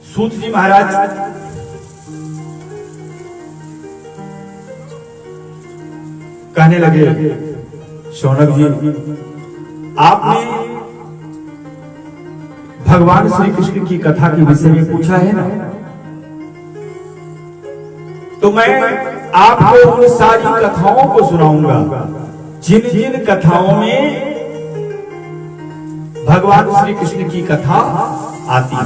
सूत जी महाराज कहने लगे, शौनक जी, आपने भगवान श्री कृष्ण की कथा के विषय में पूछा है ना, तो मैं आपको उन सारी कथाओं को सुनाऊंगा जिन जिन कथाओं में भगवान श्री कृष्ण की कथा आती है।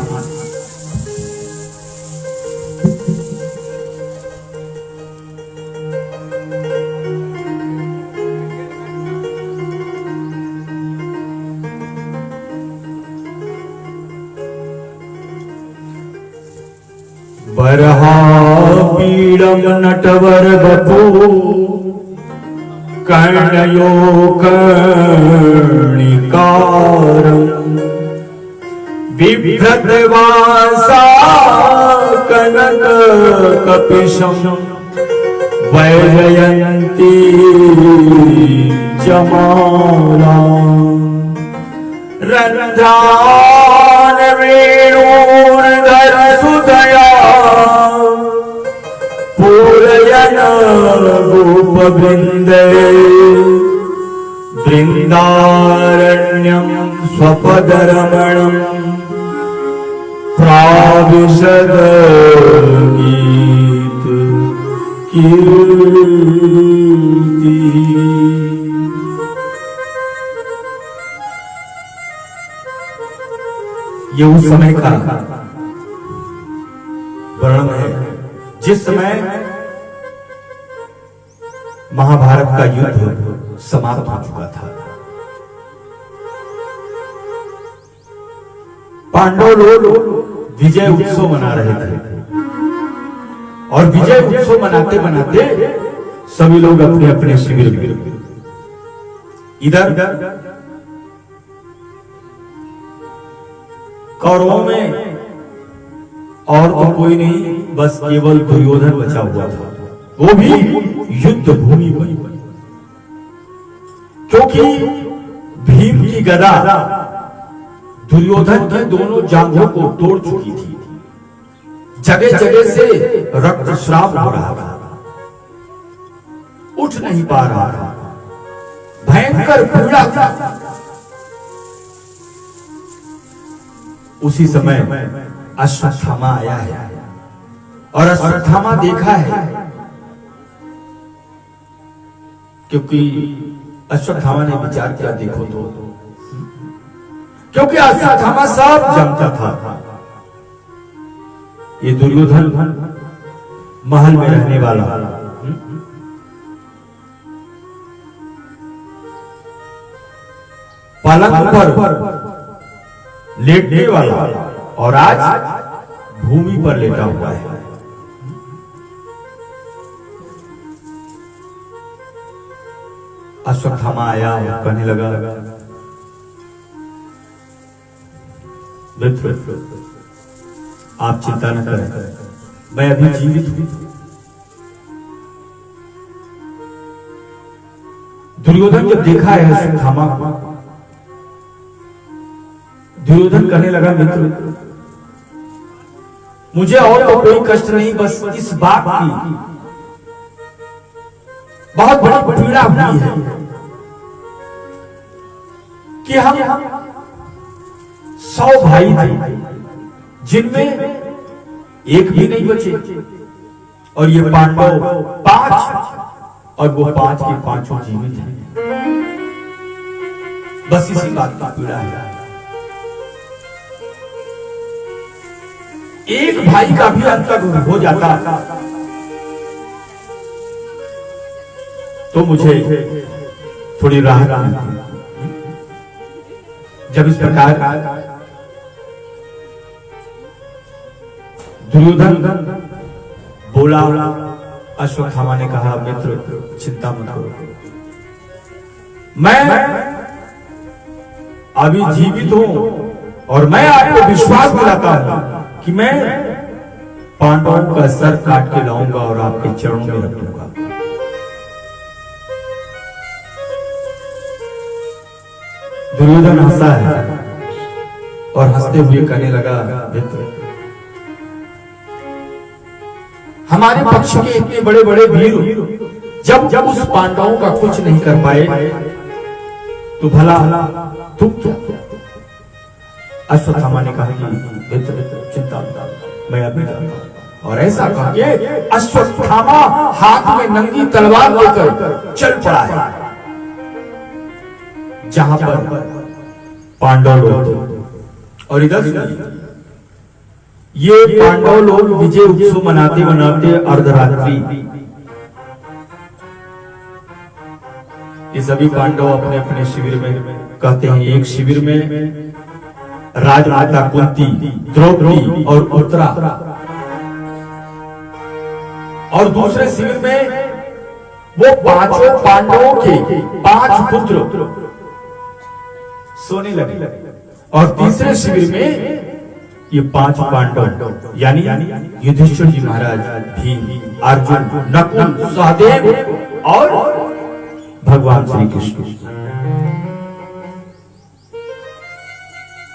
बरहा पीड़म नटवर बपू कर्णयो कर्णिकारम् बिभ्रत वासा कनक कपिशम् वैजयन्ती जमाला रन्ध्रान वेणूर्धर सुधया पूरयन गोपवृन्दे वृन्दारण्यं स्वपदरमणं प्राविशद गीत कीर्ति। ये उस समय का वर्णन है जिस समय महाभारत का युद्ध समाप्त हो चुका था। पांडव लोग विजय उत्सव मना रहे थे और विजय उत्सव मनाते मनाते सभी लोग अपने अपने शिविर में, इधर कौरवों में और तो कोई नहीं, बस केवल दुर्योधन बचा हुआ था, वो भी युद्ध भूमि पर, क्योंकि भीम की गदा दुर्योधन के दोनों जांघों को तोड़ चुकी थी। जगह जगह से रक्तस्राव हो रहा था, उठ नहीं पा रहा था, भयंकर पीड़ा था। उसी समय अश्वत्थामा आया है और अश्वत्थामा देखा है, क्योंकि अश्वत्थामा ने विचार किया, देखो तो, क्योंकि अश्वत्थामा सब जानता था ये दुर्योधन महल में रहने वाला, पलंग पर लेटने वाला, और आज भूमि पर लेटा हुआ है। अश्वत्थामा आया और कहने लगा, मित्र, आप चिंता न करें, मैं अभी जीवित हूं। दुर्योधन जब देखा है अश्वत्थामा को, दुर्योधन कहने लगा, मित्र, मुझे और तो कोई कष्ट नहीं, बस इस बात की बहुत बड़ी पीड़ा हुई है कि हम 100 भाई थे, जिनमें एक भी नहीं बचे, और ये पांडव 5, और वो 5 के 5 जीवित हैं। बस इसी बात की पीड़ा है। एक भाई का भी अंत हो जाता तो मुझे थोड़ी राहत मिलती। जब इस प्रकार दुर्योधन बोला, अश्वत्थामा ने कहा, मित्र, चिंता मत करो, मैं अभी जीवित हूं और मैं आपको विश्वास दिलाता हूं कि मैं पांडवों का सर काट के लाऊंगा और आपके चरणों में रख दूंगा। दुर्योधन हंसा है और हंसते हुए कहने लगा, मित्र, हमारे पक्ष के इतने बड़े बड़े वीर जब उस पांडवों का कुछ नहीं कर पाए तो भला तुम क्या? अश्वत्थामा ने कहा कि मित्र चिंता मत, मैं अभी जाता हूं। और ऐसा कह के अश्वत्थामा हाथ में नंगी तलवार लेकर चल पड़ा है जहां पर पांडव लोग थे। और इधर ये पांडव लोग विजय उत्सव मनाते मनाते अर्धरात्रि ये सभी पांडव अपने अपने शिविर में, कहते हैं एक शिविर में राजमाता कुंती, द्रौपदी और उत्तरा, और दूसरे शिविर में वो पांचों पांडवों के 5 पुत्र सोने लगे, और तीसरे शिविर में ये 5 पांडव यानी युधिष्ठिर जी महाराज, भीम, अर्जुन, नकुल, सहदेव और भगवान श्री कृष्ण,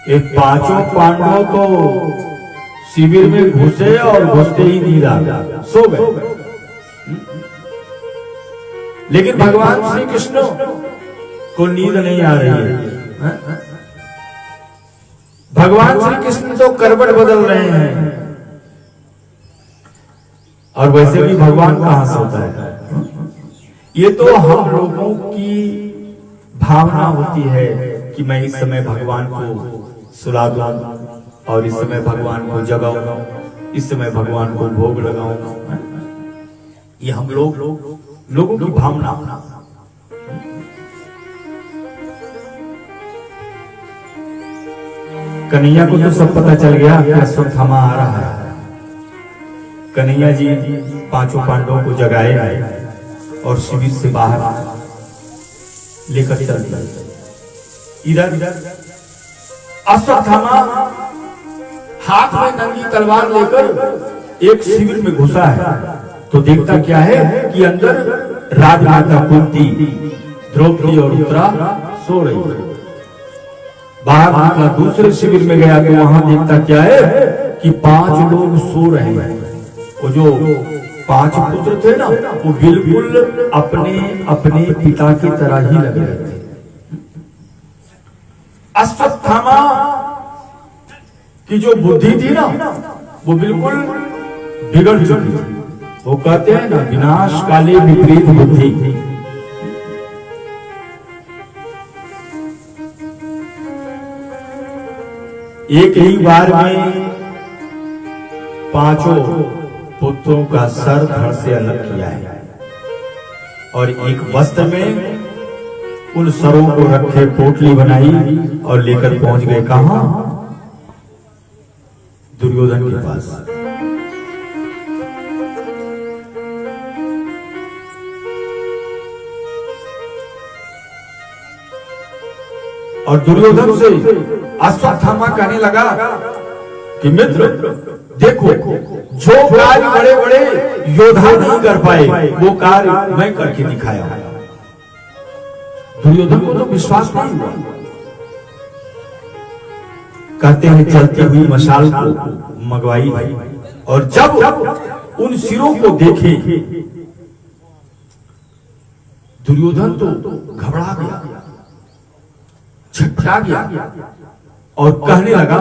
ये 5 पांडव तो शिविर में घुसे और घुसते ही नींद आ गया, सो गए। लेकिन भगवान श्री कृष्ण को नींद नहीं आ रही है। भगवान श्री कृष्ण तो करवट बदल रहे हैं, और वैसे भी भगवान कहां सोता है? ये तो हम लोगों की भावना होती है कि मैं इस समय भगवान को सुला दूं और इस समय भगवान को जगाऊं, इस समय भगवान को भोग लगाऊं। ये हम लोगों की भावना। कन्हैया को तो सब पता चल गया कि अश्वत्थामा आ रहा है। कन्हैया जी 5 पांडवों को जगाए और शिविर से बाहर लेकर चल दिए। इधर अश्वत्थामा हाथ में नंगी तलवार लेकर एक शिविर में घुसा है, तो देखता क्या है कि अंदर राजमाता कुंती, द्रौपदी और उत्तरा सो रही है। बाहर निकला, दूसरे शिविर में गया तो वहां देखता क्या है कि 5 लोग सो रहे हैं। वो जो 5 पुत्र थे ना, वो बिल्कुल अपने अपने पिता की तरह ही लग रहे थे। अश्वत्थामा की जो बुद्धि थी ना, वो बिल्कुल बिगड़ चुकी थी। वो कहते हैं ना, विनाश काले विपरीत बुद्धि। एक ही बार में 5 पुत्रों का सर धड़ से अलग किया है, और एक वस्त्र में उन सरों को रखे पोटली बनाई और लेकर पहुंच गए कहां? दुर्योधन के पास। और दुर्योधन से अश्वत्थामा कहने लगा कि मित्र देखो, जो कार्य बड़े बड़े योद्धा नहीं कर पाए वो कार्य मैं करके दिखाया। दुर्योधन को तो विश्वास नहीं हुआ। कहते हैं चलती हुई मशाल को मंगवाई, और जब उन सिरों को देखे दुर्योधन तो घबरा गया, छटपटा गया और कहने लगा,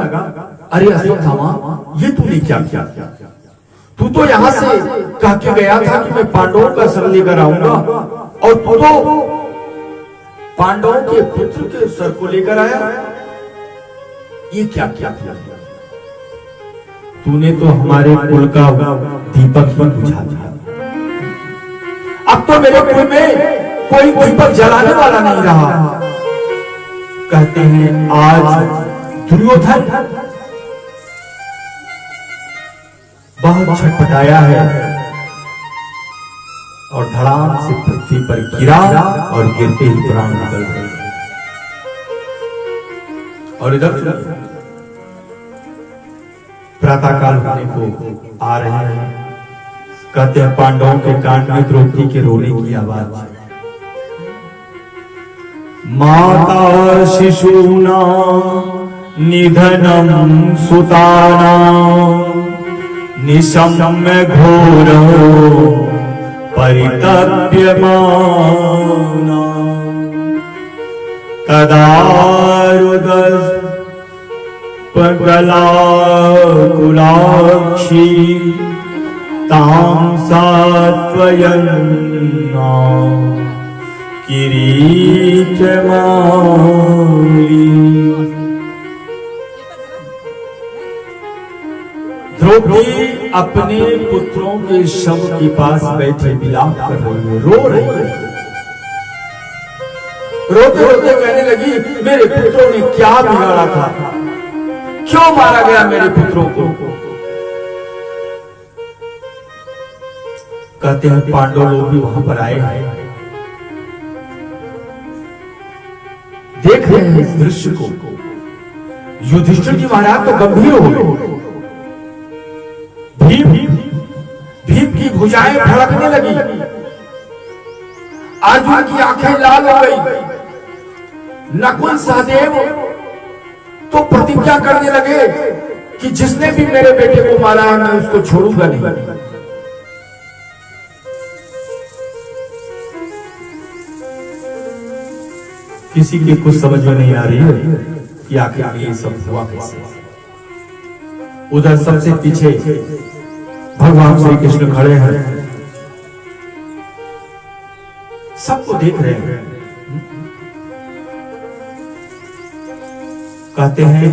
अरे अश्वत्थामा, ये तूने क्या किया? तू तो यहां से कह के गया था कि मैं पांडवों का सर लेकर आऊंगा, और तू तो पांडवों के पुत्र के सर को लेकर आया। ये क्या किया? तूने तो हमारे कुल का दीपक ही बुझा दिया। अब तो मेरे कुल में कोई दीपक जलाने वाला नहीं रहा। कहते हैं आज दुर्योधन बहुत छटपटाया है और धड़ाम से पृथ्वी पर गिरा, और गिरते ही प्राण निकल गए। और इधर प्रातःकाल होने को आ रहे हैं। कहते हैं पांडवों के कान में द्रौपदी के रोने की आवाज। माता शिशूना निधनम सुताना निशम्य घोरो परितप्यमाना तदारुदस्पगलाकुलाक्षी तां सात्वयन्ना किरीटमाली। द्रौपदी अपने पुत्रों के शव के पास बैठे विलाप कर रही है, रो रही है। रोते रोते कहने लगी, मेरे पुत्रों ने क्या बिगाड़ा था, क्यों मारा गया मेरे पुत्रों को। कहते हैं पांडव लोग भी वहां पर आए हैं, देख रहे हैं इस दृश्य को। युधिष्ठिर जी महाराज तो गंभीर हो गए, भीम की भुजाएं फड़कने लगी, अर्जुन की आंखें लाल हो गई। नकुल सहदेव तो प्रतिज्ञा करने लगे कि जिसने भी मेरे बेटे को मारा है मैं उसको छोड़ूंगा नहीं। किसी की कुछ समझ में नहीं आ रही है कि आखिर ये सब हुआ कैसे। उधर सबसे पीछे भगवान श्री कृष्ण खड़े हैं, सबको देख रहे हैं। कहते हैं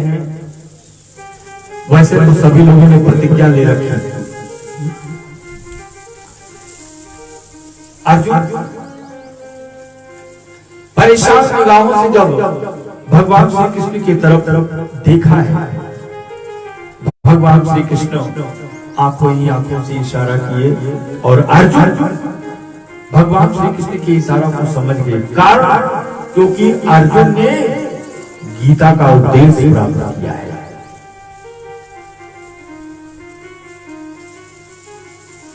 वैसे तो सभी लोगों ने प्रतिज्ञा ले रखी है। अर्जुन परेशान निगाहों से जब भगवान श्री कृष्ण की तरफ देखा है, भगवान श्री कृष्ण आंखों ही आंखों से इशारा किए और अर्जुन भगवान श्री कृष्ण के इशारा को समझ गए। कारण क्योंकि अर्जुन ने गीता का उपदेश प्राप्त किया है।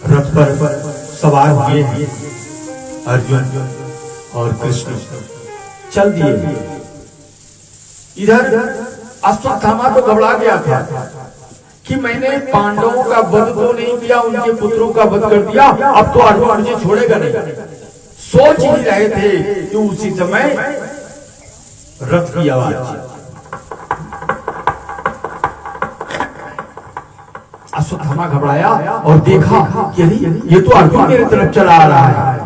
रथ पर सवार हुए हैं अर्जुन और कृष्ण, चल दिए। इधर अश्वत्थामा तो घबरा गया था कि मैंने पांडवों का वध तो नहीं किया, उनके पुत्रों का वध कर दिया, अब तो अर्जुन मुझे छोड़ेगा नहीं। सोच ही रहे थे कि उसी समय रथ की आवाज, अश्वत्थामा घबराया और देखा कि ये तो अर्जुन मेरी तरफ चला आ रहा है।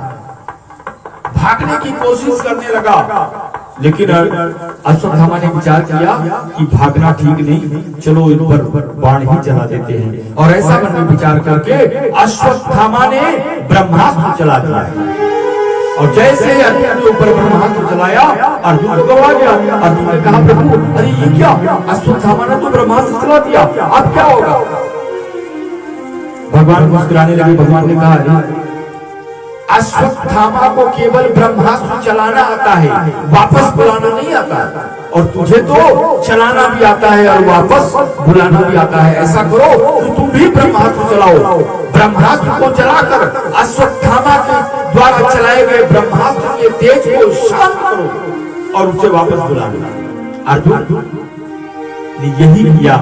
भागने की कोशिश करने लगा, लेकिन अश्वत्थामा ने विचार किया कि भागना ठीक नहीं, चलो इन पर बाण ही चला देते हैं। और ऐसा मन में विचार करके अश्वत्थामा ने ब्रह्मास्त्र चला दिया है। और जैसे ही अर्जुन के ऊपर ब्रह्मास्त्र चलाया, अर्जुन तो घबरा गया। अर्जुन ने कहा, प्रभु अरे ये क्या, अश्वत्थामा ने तो ब्रह्मास्त्र चला दिया, अब क्या होगा। भगवान मुस्कुराने लगे। भगवान ने कहा, अश्वत्थामा को केवल ब्रह्मास्त्र चलाना आता है, वापस बुलाना नहीं आता। और तुझे तो चलाना भी आता है और वापस बुलाना भी आता है। ऐसा करो कि तुम भी ब्रह्मास्त्र चलाओ, ब्रह्मास्त्र को चलाकर अश्वत्थामा के द्वारा चलाए गए ब्रह्मास्त्र के तेज को शांत करो और उसे वापस बुलाना। अर्जुन ने यही किया,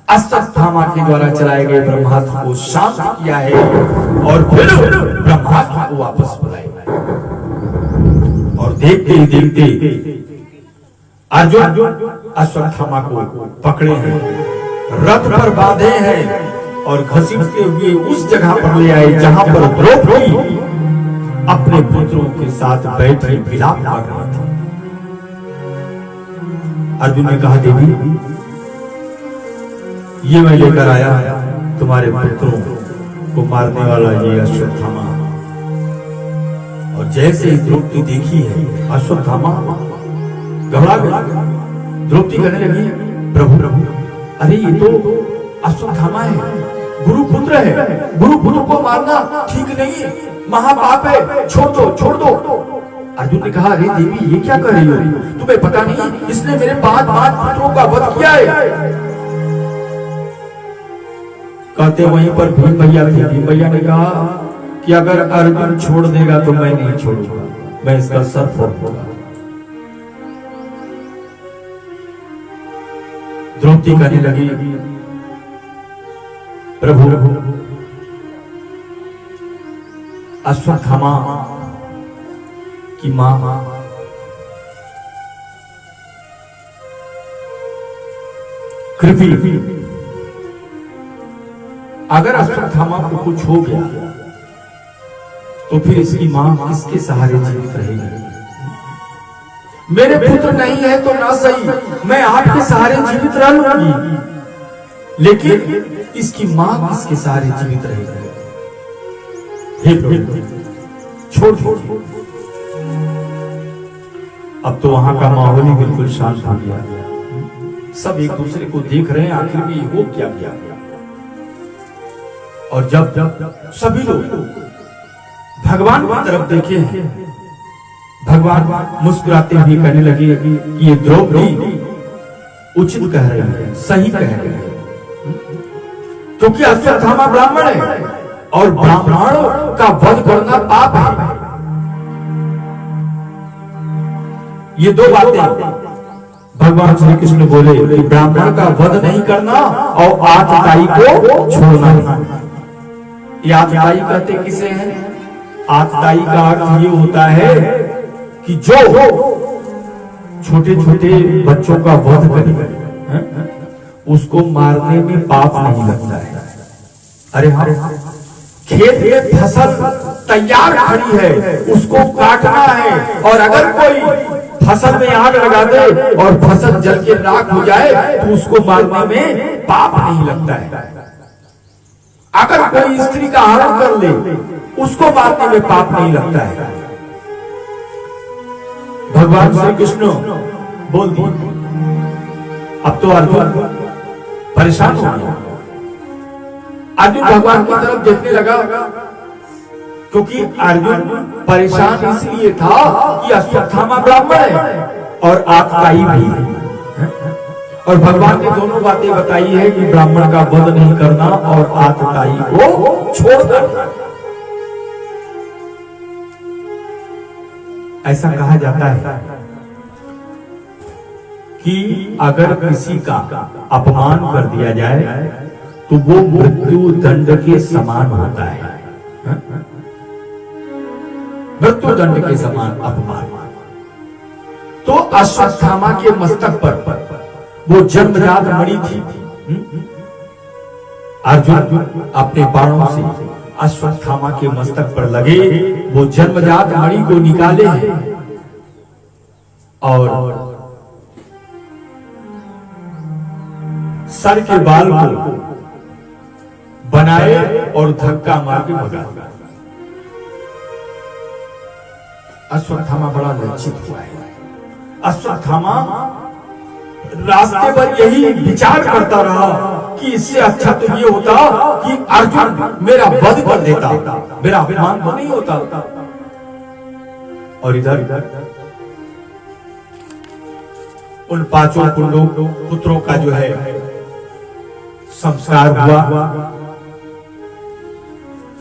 अश्वत्थामा के द्वारा चलाए गए ब्रह्मास्त्र को शांत किया है और फिर ब्रह्मास्त्र को वापस बुलाया। और देखते ही देखते अर्जुन अश्वत्थामा को पकड़े हैं, रथ पर बांधे हैं और घसीटते हुए उस जगह पर ले आए जहां पर द्रौपदी अपने पुत्रों के साथ बैठे विलाप कर रहा था। अर्जुन ने कहा, देवी ये मैं लेकर आया तुम्हारे पुत्रों को मारने वाला ये अश्वत्थामा। और जैसे ही द्रौपदी देखी है, अश्वत्थामा घबरा गया। द्रौपदी कहने लगी, प्रभु अरे ये तो अश्वत्थामा है, गुरुपुत्र है, गुरुपुत्र को मारना ठीक नहीं, महापाप है, छोड़ दो छोड़ दो। अर्जुन ने कहा, अरे देवी ये क्या कर रही हो, तुम्हें पता नहीं इसने मेरे 5 पुत्रों का वध किया है। कहते वहीं पर भीम भैया थे। भीम भैया ने कहा कि अगर अर्जुन छोड़ देगा तो मैं नहीं छोड़ूंगा, मैं इसका सर फोड़ूंगा। द्रौपदी कहने लगी, प्रभु अश्वत्थामा की मां कृपी, अगर अश्वत्थामा को कुछ हो गया तो फिर इसकी मां किसके सहारे जीवित रहेगी? मेरे पुत्र नहीं है तो ना सही, मैं आपके सहारे जीवित रह लूंगी, लेकिन इसकी मां किसके सहारे जीवित रहेगी? हे प्रभु छोड़ दीजिए। अब तो वहां का माहौल ही बिल्कुल शांत हो गया, सब एक दूसरे को देख रहे हैं, आखिर में ये हो क्या गया। और जब सभी लोग भगवान की तरफ देखे हैं, भगवान मुस्कुराते हुए कहने लगे कि ये द्रौपदी उचित कह रही है, सही कह रही है, क्योंकि अश्वत्थामा ब्राह्मण है और ब्राह्मणों का वध करना पाप है। ये दो बातें भगवान श्री कृष्ण बोले कि ब्राह्मण का वध नहीं करना और आतताई को छोड़ना नहीं। ये आतताई कहते किसे हैं? आतताई का अर्थ ये होता है कि जो छोटे छोटे बच्चों का वध करे उसको मारने में पाप नहीं लगता है। अरे हाँ, खेत में फसल तैयार खड़ी है, उसको काटना है, और अगर कोई फसल में आग लगा दे और फसल जल के राख हो जाए तो उसको मारने में पाप नहीं लगता है। अगर कोई स्त्री का हरण कर ले उसको मारने में पाप नहीं लगता है। भगवान श्री कृष्ण बोल दिए। अब तो अर्जुन परेशान हो गया। अर्जुन भगवान की तरफ देखने लगा, क्योंकि अर्जुन परेशान इसलिए था कि अश्वत्थामा ब्राह्मण है और आतताई भी है, और भगवान ने दोनों बातें बताई है कि ब्राह्मण का वध नहीं करना और आतताई को छोड़कर। ऐसा कहा जाता है कि अगर किसी का अपमान कर दिया जाए तो वो मृत्यु दंड के समान होता है। मृत्यु दंड के समान अपमान। तो अश्वत्थामा के मस्तक पर वो जन्मजात मणि थी। अर्जुन अपने बाणों से अश्वत्थामा के मस्तक पर लगे वो जन्मजात मणि को निकाले और सर के बाल को बनाए और धक्का मार के भगा। अश्वत्थामा बड़ा लज्जित हुआ है। अश्वत्थामा रास्ते पर यही विचार करता रहा कि इससे अच्छा तो ये होता कि अर्जुन मेरा वध कर देता, मेरा अपमान तो नहीं होता। और इधर उन पांचों पुत्रों का जो है संस्कार हुआ।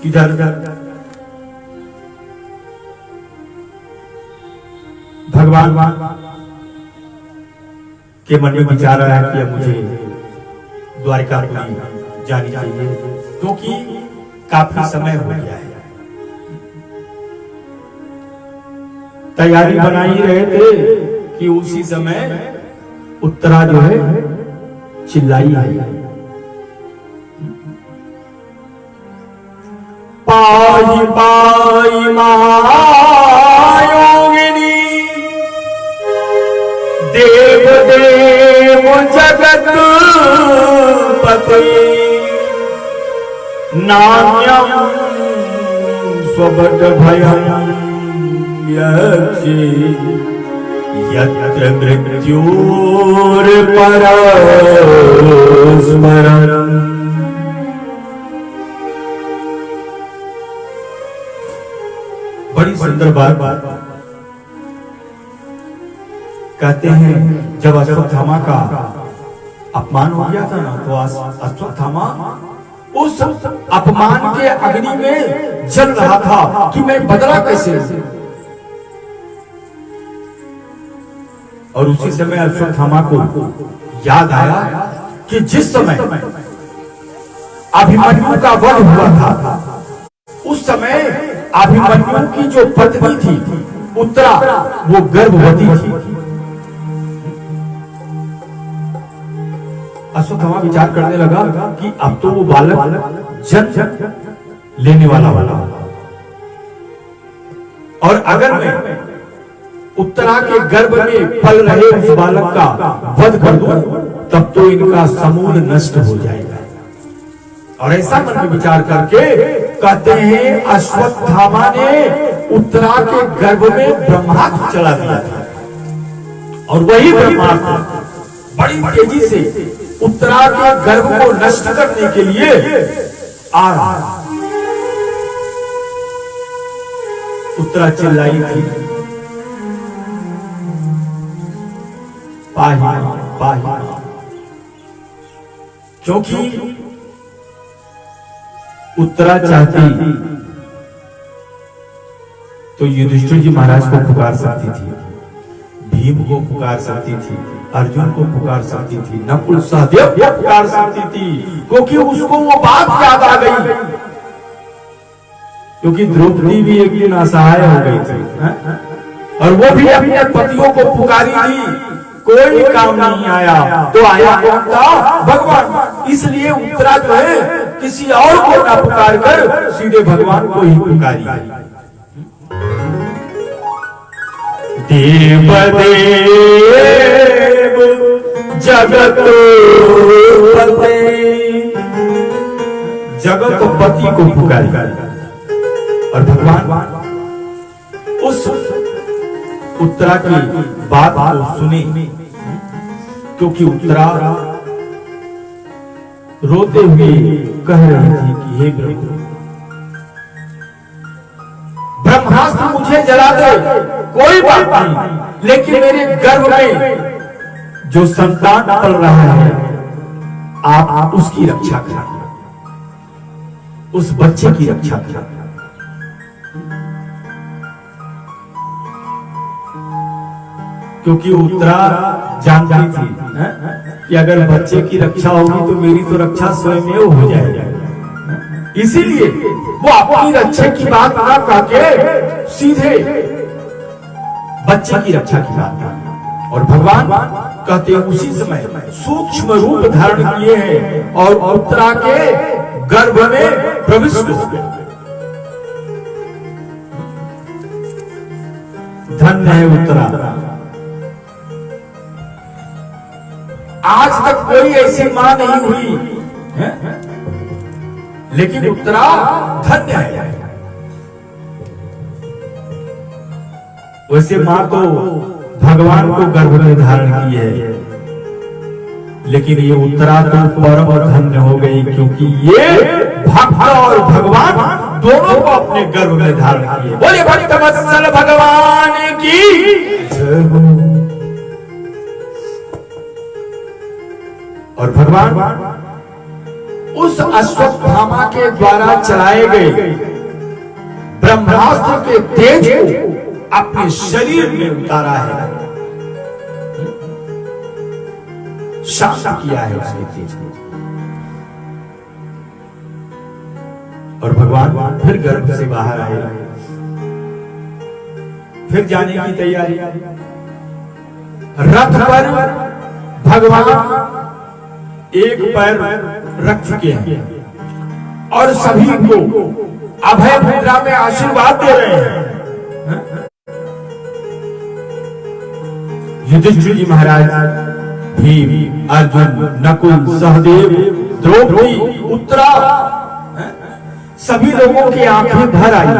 इधर भगवान के मन में विचार आया कि अब मुझे द्वारिकापुरी जानी चाहिए, क्योंकि काफी समय हो गया है। तैयारी बना ही रहे थे कि उसी समय उत्तरा जो है चिल्लाई आई, पाई पाई महायोगिनी देव देव जगत पति नान्यम स्वबट भयम यक्षे यत्र मृत्युर परस्मरणम्। बड़ी सुंदर बात कहते हैं, जब अश्वत्थामा का अपमान हो गया था ना, तो अश्वत्थामा उस अपमान के अग्नि में जल रहा था कि मैं बदला कैसे। और उसी समय अश्वत्थामा को याद आया कि जिस समय अभिमन्यु का वध हुआ था, उस समय अभिमन्यु की जो पत्नी थी उत्तरा, वो गर्भवती थी। अश्वत्थामा विचार करने लगा कि अब तो वो बालक जन्म लेने वाला और अगर मैं उत्तरा के गर्भ में पल रहे उस बालक का वध कर दूं, तब तो इनका समूल नष्ट हो जाएगा। और ऐसा मन में विचार करके कहते हैं अश्वत्थामा ने उत्तरा के गर्भ में ब्रह्मास्त्र चला दिया था, और वही ब्रह्मास्त्र बड़ी तेजी से उत्तरा के गर्भ को नष्ट करने के लिए आ रहा। उत्तरा चिल्लाई थी, पाही पाही, क्योंकि उत्तरा चाहती तो युधिष्ठिर जी महाराज को पुकार सकती थी, भीम को पुकार सकती थी, अर्जुन को पुकार सकती थी, नकुल सहदेव को पुकार सकती थी, क्योंकि उसको वो बात याद आ गई, क्योंकि द्रौपदी भी एक दिन असहाय हो गई थी और वो भी अपने पतियों को पुकारी थी, कोई काम नहीं आया, तो आया कौन था? भगवान। इसलिए उत्तरा जो है किसी और को ना पुकार कर सीधे भगवान को ही पुकारी। देव देव जगतपति को पुकारी, और भगवान उस उत्तरा की बात को सुने, क्योंकि उत्तरा रोते हुए कह रही थी कि हे प्रभु, ब्रह्मास्त्र मुझे जला दे, कोई बात नहीं, लेकिन मेरे गर्भ में जो संतान पल रहा है, आप उसकी रक्षा करें, उस बच्चे की रक्षा करें। क्योंकि उत्तरा जानती थी कि अगर बच्चे की रक्षा होगी तो मेरी तो रक्षा स्वयं हो जाएगी, इसीलिए वो अपनी रक्षा की बात ना कहके सीधे बच्चे की रक्षा की बात कहा। और भगवान कहते हैं उसी समय सूक्ष्म रूप धारण किए हैं और उत्तरा के गर्भ में प्रविष्ट हो गए। धन्य है उत्तरा। आज तक कोई ऐसी मां नहीं हुई है? लेकिन उत्तरा धन्य है। वैसे मां तो भगवान को गर्भ में धारण की है, लेकिन ये उत्तरा तो परम धन्य हो गई, क्योंकि ये भक्त और भगवान दोनों को अपने गर्भ में धारण किए। बोले भक्त वत्सल भगवान की। और भगवान उस अश्वत्थामा के द्वारा चलाए गए ब्रह्मास्त्र के तेज को अपने शरीर में उतारा है, शांत किया है उसके तेज को। और भगवान फिर गर्भ से बाहर आए, फिर जाने की तैयारी। रथ पर भगवान एक पैर रख चुके हैं और सभी को अभय मुद्रा में आशीर्वाद दे रहे हैं। युधिष्ठिर जी महाराज, भीम, अर्जुन, नकुल, सहदेव, द्रौपदी, उत्तरा, सभी लोगों की आंखें भर आई।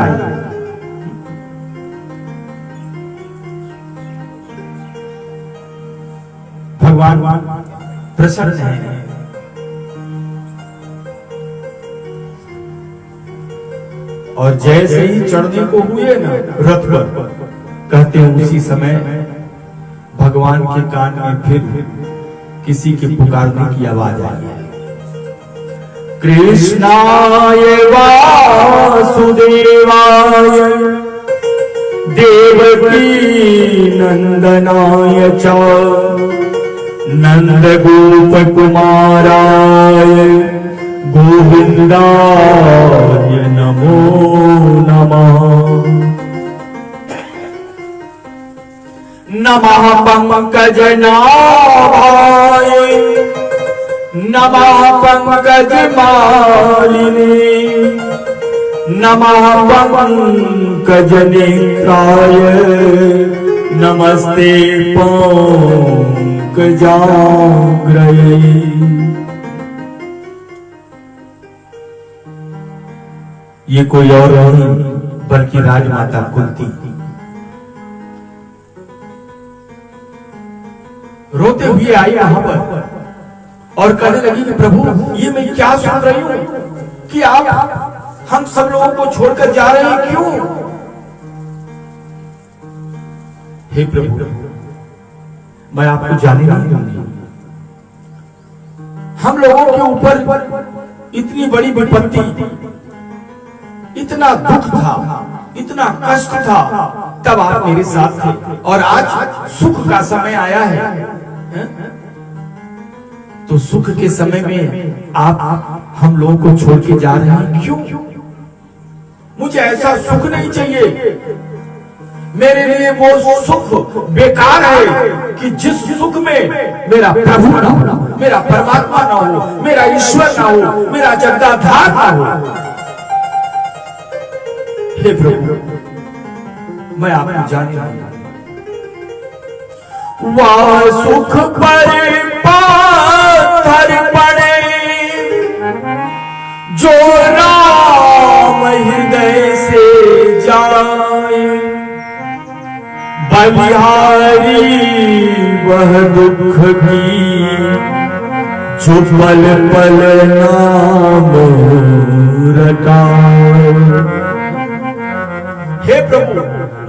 भगवान प्रसन्न है। और जैसे ही चढ़ने को हुए ना रथ पर, कहते हैं उसी समय भगवान के कान में फिर किसी के पुकारने की आवाज आई। कृष्णाय वासुदेवाय देवकी नंदनाय च नंद गोप कुमाराय गोविंदाय नमो नमः। नमः पंकजनाभाय नमः पंकजमालिने नमः पंकजनेत्राय नमस्ते पंकजाग्रये। ये कोई और नहीं बल्कि राजमाता कुंती रोते हुए आई वहां पर और कहने लगी कि प्रभु ये मैं क्या सुन रही हूं कि आप हम सब लोगों को छोड़कर जा रहे हैं, क्यों? हे प्रभु मैं आपको जाने नहीं दूंगी। हम लोगों के ऊपर इतनी बड़ी विपत्ति, इतना दुख था, इतना कष्ट था, तब आप मेरे साथ थे और आज सुख का समय आया है। तो सुख के समय में आप हम लोगों को छोड़ के जा रहे हैं, क्यों? मुझे ऐसा सुख नहीं चाहिए। मेरे लिए वो सुख बेकार है कि जिस सुख में मेरा प्रभु ना हो, मेरा परमात्मा ना हो, मेरा ईश्वर ना हो, मेरा जगदाधार ना हो। हे प्रभु मैं आपको जाने वह सुख पर पाथर पड़े जो राम हृदय से जाए, बलिहारी वह दुख की जो पल पल नाम रटाए। हे प्रभु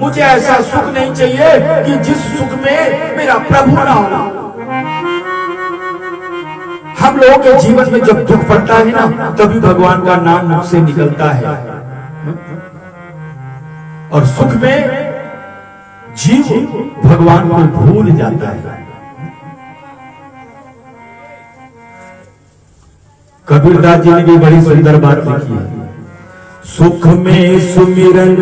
मुझे ऐसा सुख नहीं चाहिए कि जिस सुख में मेरा प्रभु ना हो। हम लोगों के जीवन में जब दुख पड़ता है ना, तभी भगवान का नाम मुख से निकलता है और सुख में जीव भगवान को भूल जाता है। कबीरदास जी ने भी बड़ी सुंदर बात लिखी है, सुख में सुमिरन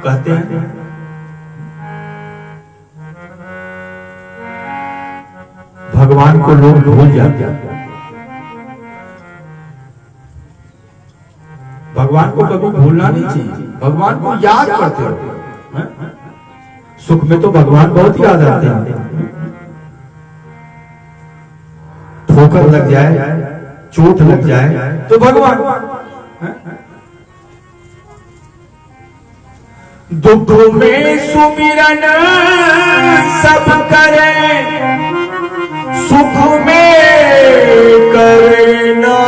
कहते हैं भगवान को लोग भूल जाते हैं। भगवान को कभी भूलना नहीं चाहिए, भगवान को याद करते रहो। सुख में तो भगवान बहुत याद आते हैं। ठोकर लग जाए, चोट लग जाए तो भगवान, दुख में सुमिरन सब करे, सुख में करे ना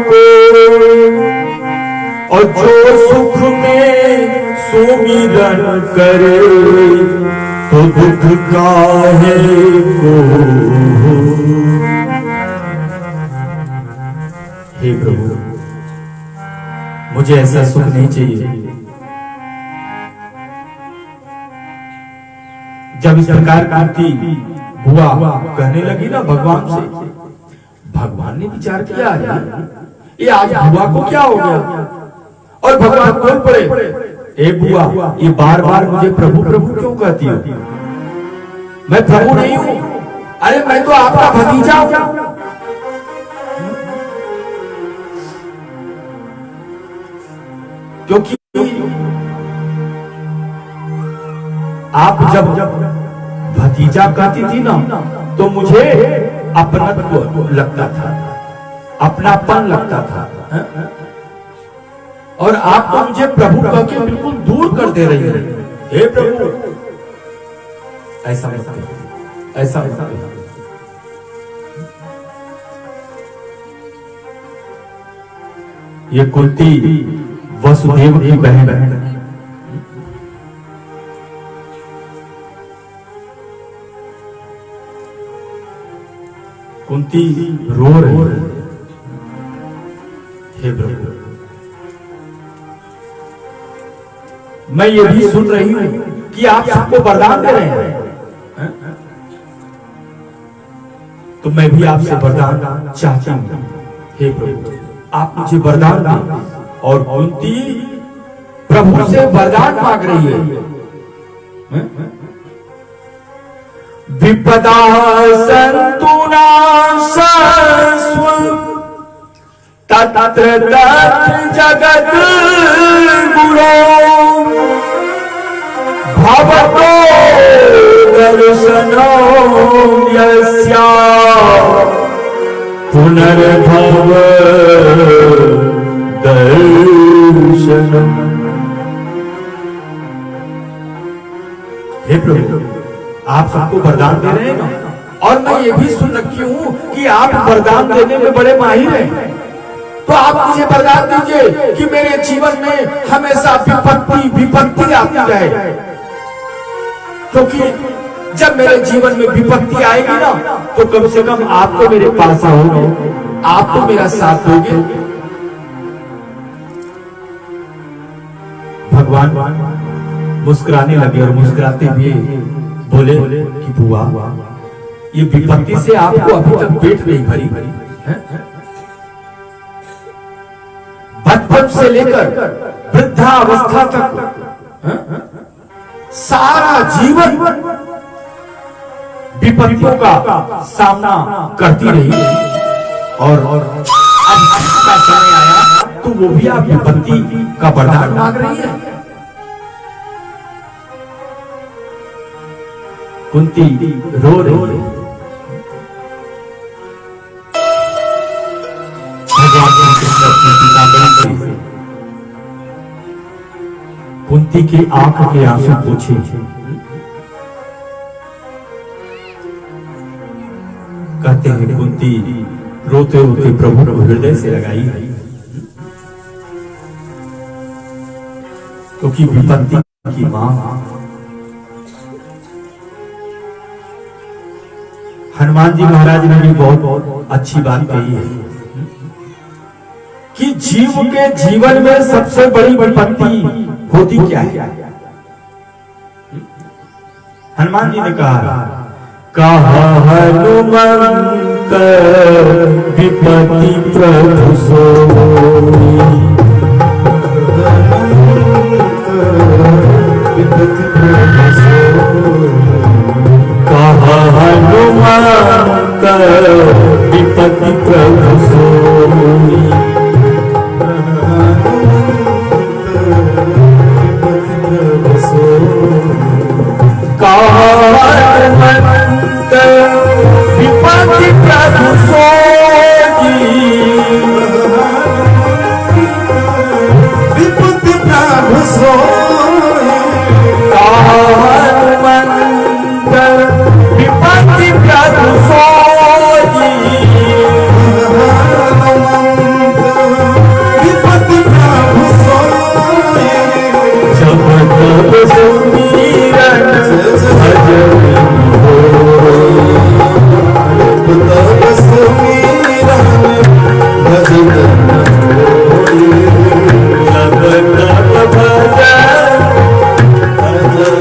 कोई, और जो सुख में सुमिरन करे तो दुख काहे को। हे प्रभु मुझे ऐसा सुख नहीं चाहिए। जब इस प्रकार कुंती बुआ कहने लगी ना भगवान से, भगवान ने विचार किया ये आज बुआ को क्या हो गया, और भगवान बोल पड़े, ए बुआ ये बार बार मुझे प्रभु प्रभु क्यों कहती हो? मैं प्रभु नहीं हूं, अरे मैं तो आपका भतीजा हूं। क्योंकि आप जब भतीजा कहती थी ना, तो मुझे अपनत्व लगता था, अपनापन लगता था, और आप तो मुझे प्रभु कह के बिल्कुल दूर कर दे रही है। हे प्रभु ऐसा मत करो, ऐसा मत करो। ये कुंती वसुदेव की बहन है। कुंती रो रही है, हे प्रभु मैं ये भी सुन रही हूं कि आप सबको वरदान दे रहे हैं, तो मैं भी आपसे वरदान चाहती हूं। हे प्रभु, आप मुझे वरदान दें। और कुंती प्रभु से वरदान मांग रही है। विपदा संतु नाशस्व तत्र तत्र जगत गुरो भवतो दर्शनो यस्या पुनर्भव दर्शनम। हे प्रभु, आप सबको वरदान दे रहे हैं ना, और मैं ये भी सुन रखी हूं कि आप वरदान देने में बड़े माहिर हैं। तो आप मुझे वरदान दीजिए कि मेरे जीवन में हमेशा विपत्ति आती रहे, क्योंकि जब मेरे जीवन में विपत्ति आएगी ना, तो कम से कम आप तो मेरे पास आओगे, आप तो मेरा साथ दोगे। भगवान मुस्कुराने लगे और मुस्कुराते हुए बोले कि बुआ, ये विपत्ति से आपको अभी तक पेट नहीं भरी है? बचपन से लेकर वृद्धावस्था तक सारा जीवन विपत्तियों का सामना करती रही, और अब का समय आया तो वो भी आप विपत्ति का वरदान मांग रही है। कुंती रो रही है। भगवान कृष्ण अपने पितामही से कुंती की आंख के आंसू पोंछे। कहते हैं कुंती रोते रोते प्रभु को हृदय से लगाई, क्योंकि विपत्ति की मां हनुमान जी महाराज ने भी बहुत अच्छी बात कही है कि जीव के जीवन में सबसे बड़ी विपत्ति होती क्या है। हनुमान जी ने कहा हनुमंत विपत्ति प्रभु सोई, हनुमंत विपत्ति प्रभु सोई, हनुमंत विपत्ति प्रभु सोई, विपत्ति प्रभु सोई, हनुमंत विपत्ति प्रभु सोई, विपत्ति प्रभु सोई, जब तब सुमिरन भजन होई, तब सुमिरन भजन होई, तब तब भजन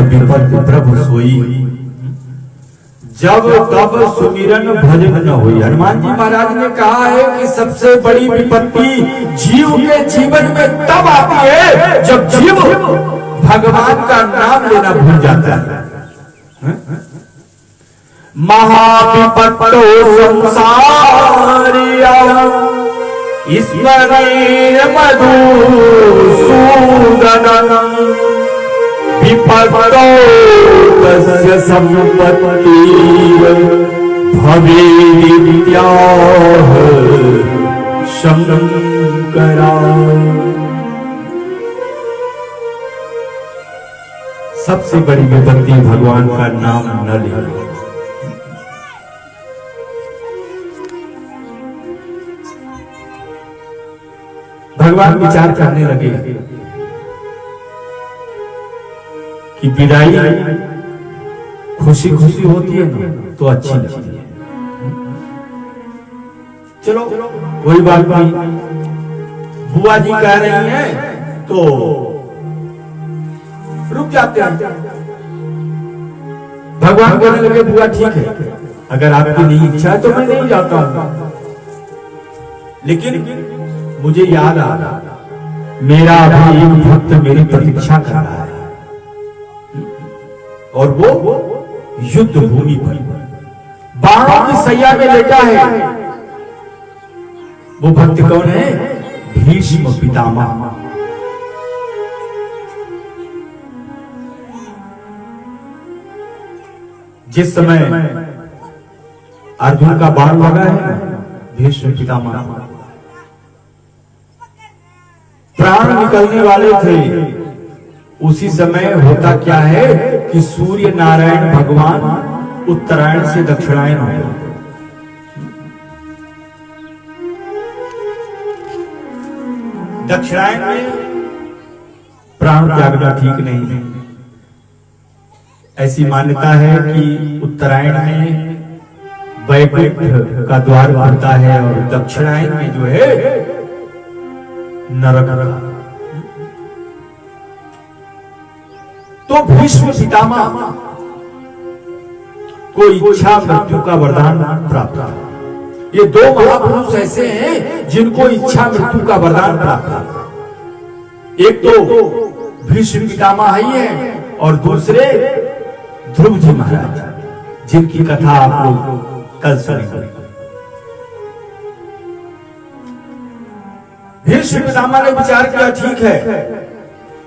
विपत्ति प्रभु सोई, जब तब सुमिरन भजन न होई। हनुमान जी महाराज ने कहा है कि सबसे बड़ी विपत्ति जीव के जीवन में तब आती है जब जीव भगवान का नाम लेना भूल जाता है। महाविपत्तो संसारिया स्मरेण मधुसूदनम्, विपत्तो तस्य सम्पत्तिः भवेदित्याह शंकरा। सबसे बड़ी विपत्ति भगवान का नाम न लेना। भगवान विचार करने लगे कि विदाई खुशी खुशी होती है ना तो अच्छी लगती है। चलो कोई बात नहीं, बुआ जी कह रही हैं तो रुक जाते हैं। भगवान कहने लगे बुआ ठीक है, अगर आपकी नहीं इच्छा है तो मैं नहीं जाता हूं, लेकिन मुझे याद आ रहा मेरा अभी एक भक्त मेरी प्रतीक्षा कर रहा है और वो युद्ध भूमि पर बाणों की सैया में लेटा है। वो भक्त कौन है? भीष्म पितामह। जिस समय अर्जुन का बाण लगा है, भीष्म पितामह प्राण निकलने वाले थे। उसी समय होता क्या है कि सूर्य नारायण भगवान उत्तरायण से दक्षिणायन हो गए। दक्षिणायन में प्राण त्यागना ठीक नहीं है। ऐसी मान्यता है कि उत्तरायण में वैकुंठ का द्वार खुलता है और दक्षिणायन में जो है नरक का। तो भीष्म पितामह को इच्छा मृत्यु का वरदान प्राप्त है। ये दो महापुरुष ऐसे हैं जिनको इच्छा मृत्यु का वरदान प्राप्त है। एक तो भीष्म पितामह ही है और दूसरे ध्रुव जी महाराज, जिनकी कथा आप लोग कल सुनेंगे। भीष्म पितामह ने विचार किया ठीक है,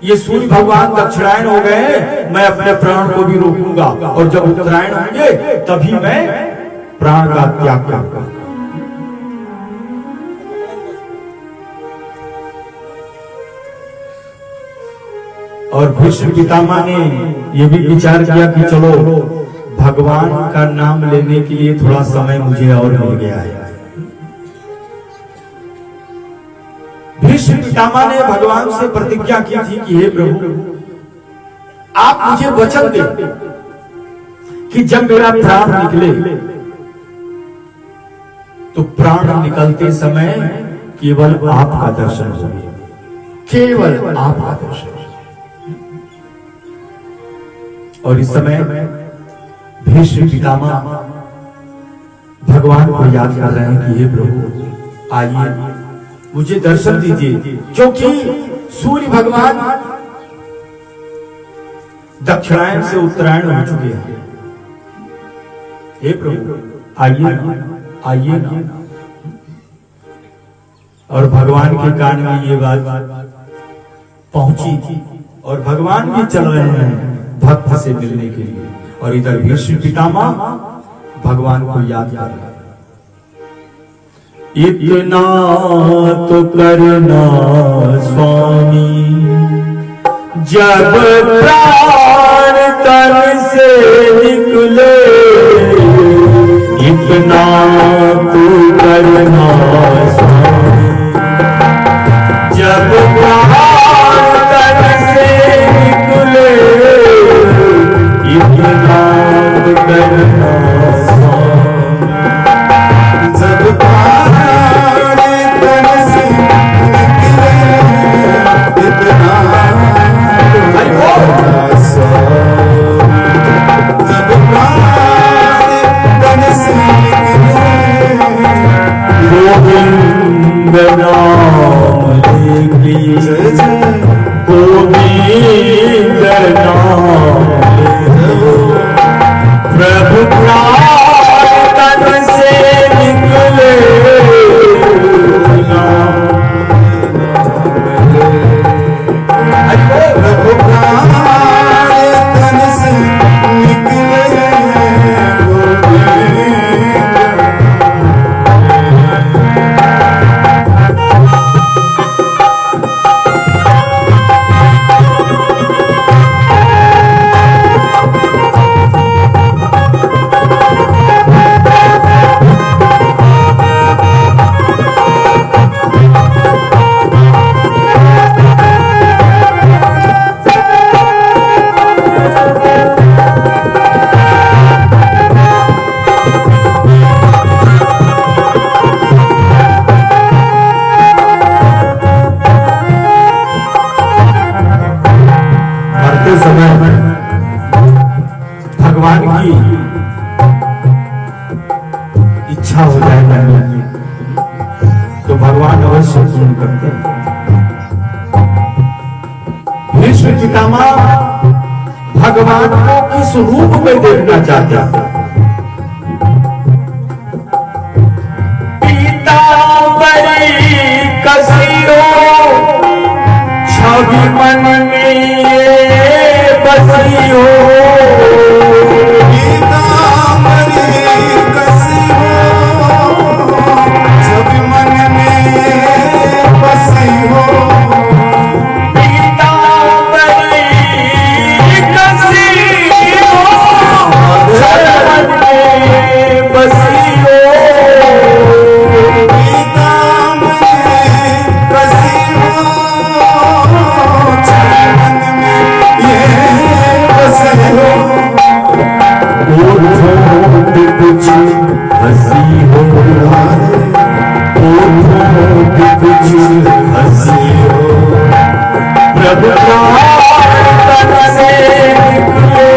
ये सूर्य भगवान दक्षिणायन हो गए, मैं अपने प्राण को भी रोकूंगा और जब उत्तरायण होंगे तभी मैं प्राण का त्याग करूंगा। और भीष्म पितामह ने यह भी विचार किया कि चलो भगवान का नाम लेने के लिए थोड़ा समय मुझे और मिल गया है। भीष्म पितामह ने भगवान से प्रतिज्ञा की थी कि हे प्रभु, आप मुझे वचन दें कि जब मेरा प्राण निकले तो प्राण निकलते समय केवल आपका दर्शन हो, केवल आपका दर्शन। और इस समय भीष्म पितामह भगवान को याद कर रहे हैं कि हे प्रभु आइए मुझे दर्शन दीजिए, क्योंकि सूर्य भगवान दक्षिणायन से उत्तरायण हो चुके हैं। हे प्रभु आइए आइए ना। और भगवान के कान में ये बात पहुंची और भगवान भी चल रहे हैं भक्त से मिलने के लिए, और इधर भीष्म पितामह भगवान को याद कर रहे हैं। इतना तो करना स्वामी, जब प्राण तन से निकले, इतना तो करना स्वामी, जब प्राण तन से निकले, इतना तो करना स्वामी, जब प्राण तन से निकले, इतना जब प्राण तन से निकले, गोविंद नाम लेके, गोविंद नाम लेके, प्रभु प्राण तन से निकले, प्रभु प्राण तन से निकले, भीष्म पितामह भगवान को किस रूप में देखना चाहते हैं? पीतांबरी कसियो छवि मन में बसियो, कुछ हंसी हो, कुछ हंसी हो, प्रभु तन से निकले,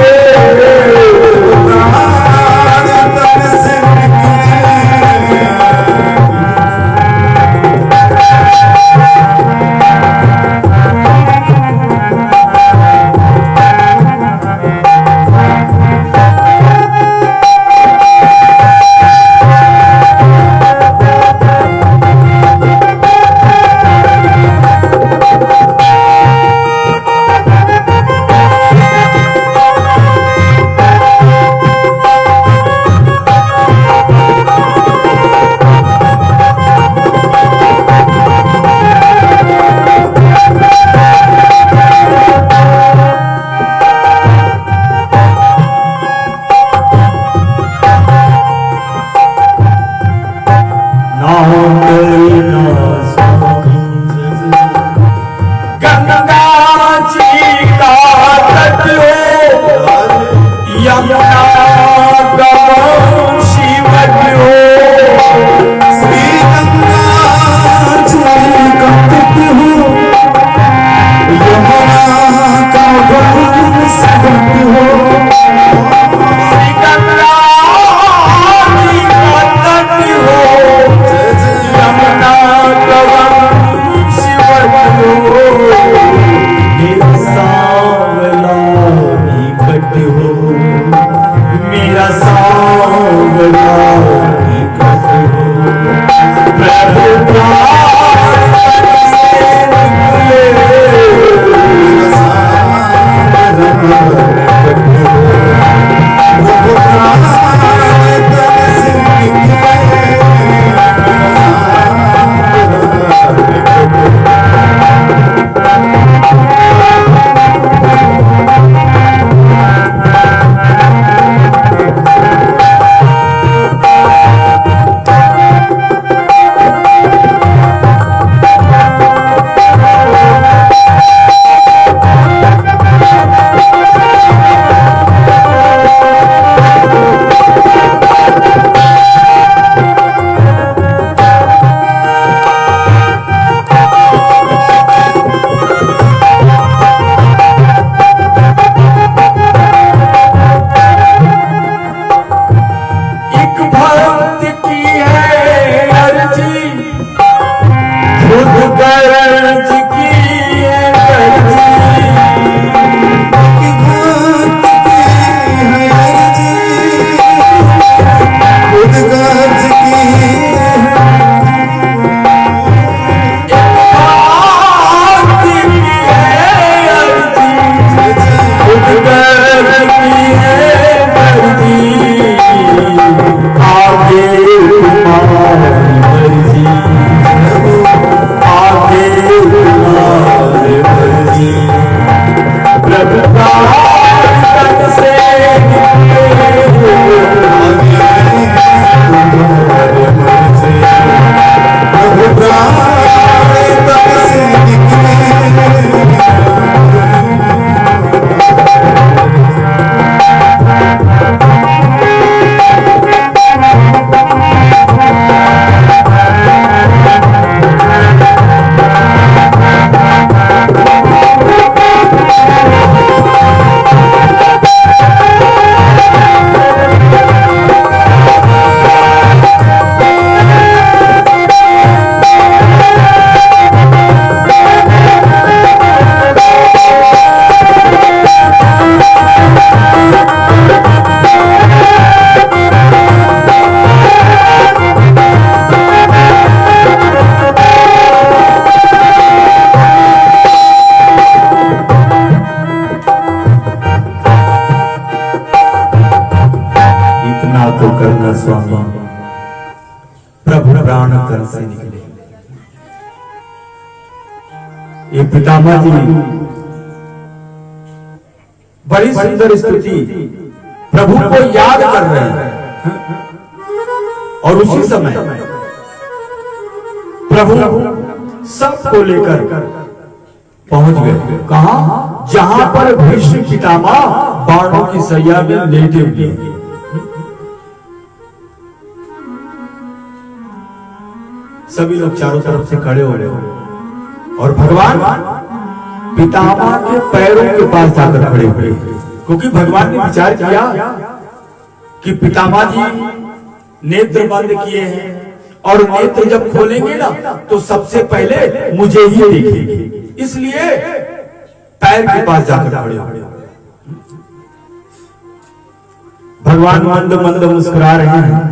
तन से से निकले। ये पितामह जी बड़ी सुंदर स्तुति प्रभु को याद कर रहे हैं और उसी समय प्रभु सबको लेकर पहुंच गए। कहां? जहां पर भीष्म पितामह बाणों की सैया में लेटे हुए। सभी लोग चारों तरफ से खड़े हो रहे और भगवान पितामह के पैरों के पास जाकर खड़े हुए, क्योंकि भगवान ने विचार किया कि पितामह जी नेत्र बंद किए हैं और नेत्र जब खोलेंगे ना तो सबसे पहले मुझे ही देखेंगे, इसलिए पैर के पास जाकर खड़े हो। भगवान मंद मंद मुस्कुरा रहे हैं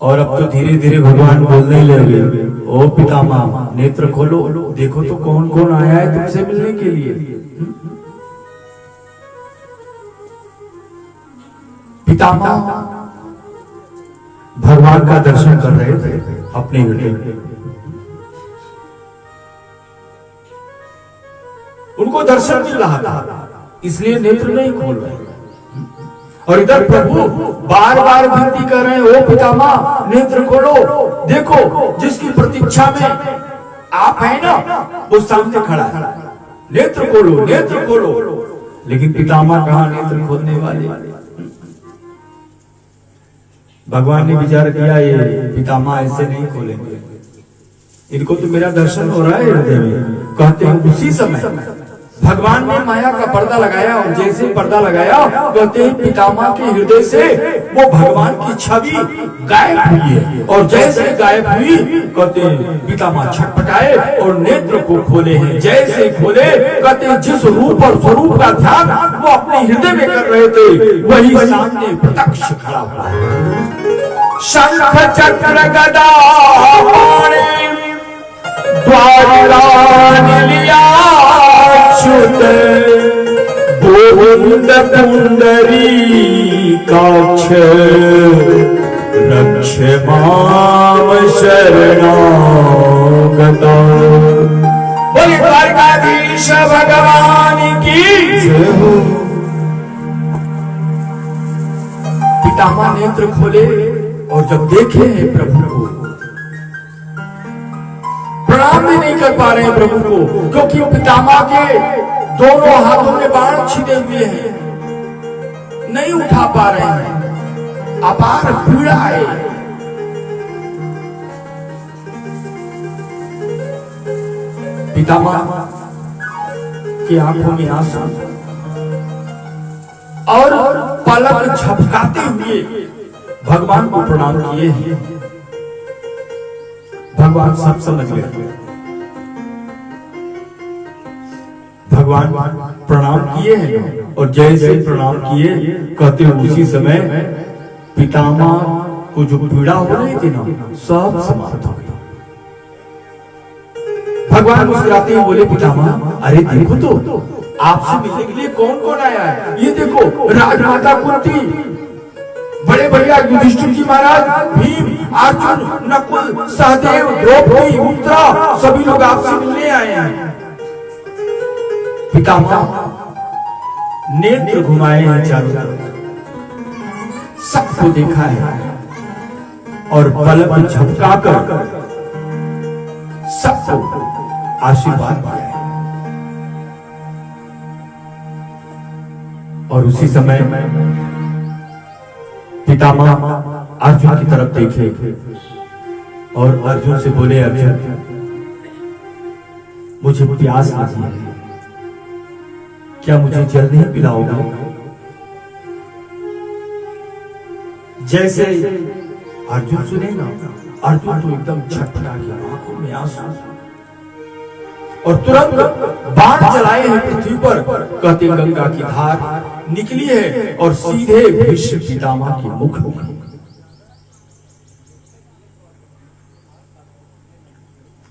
और अब तो धीरे धीरे भगवान बोलने लगे, ओ पितामह नेत्र खोलो, देखो तो कौन कौन आया है तुमसे मिलने के लिए। पितामह भगवान का दर्शन कर रहे थे अपने हृदय में, उनको दर्शन मिल रहा था इसलिए नेत्र नहीं खोल रहे। और इधर प्रभु बार बार विनती कर रहे हैं, ओ पितामह नेत्र खोलो, देखो जिसकी प्रतीक्षा में आप हैं ना वो सामने खड़ा है, नेत्र खोलो नेत्र खोलो। लेकिन पितामह कहां नेत्र खोलने वाले। भगवान ने विचार किया ये पितामह ऐसे नहीं खोलेंगे, इनको तो मेरा दर्शन हो रहा है हृदय में। कहते हैं उसी समय भगवान ने माया का पर्दा लगाया और जैसे पर्दा लगाया कहते हैं पितामह के हृदय से वो भगवान की छवि गायब हुई है। और जैसे गायब हुई कहते हैं पितामह छटपटाए और नेत्र को खोले हैं। जैसे खोले कहते हैं जिस रूप और स्वरूप का ध्यान वो अपने हृदय में कर रहे थे वही सामने प्रत्यक्ष खड़ा हुआ है। शंख चक्र गदा द्वार लिया अच्युत गोविंद पुंडरी काक्ष रक्ष माम शरणागता। बोले द्वारकाधीश भगवान की जय हो। पितामह नेत्र खोले और जब देखे प्रभु को, प्रणाम भी नहीं कर पा रहे हैं प्रभु को, क्योंकि पितामह के दोनों हाथों में बाण छिदे हुए हैं, नहीं उठा पा रहे हैं, अपार पीड़ा है। पितामह की आंखों में आंसू और पलक झपकाते हुए भगवान को प्रणाम किए हैं। भगवान सब समझ गए। भगवान प्रणाम किए हैं और जैसे प्रणाम किए कहते हैं उसी समय पितामह को जो पीड़ा हो रही थी ना सब समाप्त हो गई। भगवान मुस्कुराते हुए बोले पितामह अरे देखो तो आपसे मिलने के लिए कौन कौन आया है। ये देखो राजमाता कुंती, बड़े भैया युधिष्ठिर जी महाराज, भीम, अर्जुन, नकुल, सहदेव, द्रौपदी, उत्तरा, सभी लोग आपसे मिलने आए हैं। पितामह नेत्र घुमाए हैं चारों तरफ, सबको देखा है और पलक झपकाकर सबको आशीर्वाद दिया है। और उसी समय पितामह अर्जुन की तरफ देखे और अर्जुन से बोले अर्जुन मुझे प्यास लगी है, क्या मुझे जल नहीं पिलाओगे। जैसे अर्जुन सुने ना, अर्जुन तो एकदम छटपटा गया, आंखों में आंसू और तुरंत बाण चलाए हैं पृथ्वी पर। कहते गंगा की धार निकली है और सीधे भीष्म पितामह के मुख में।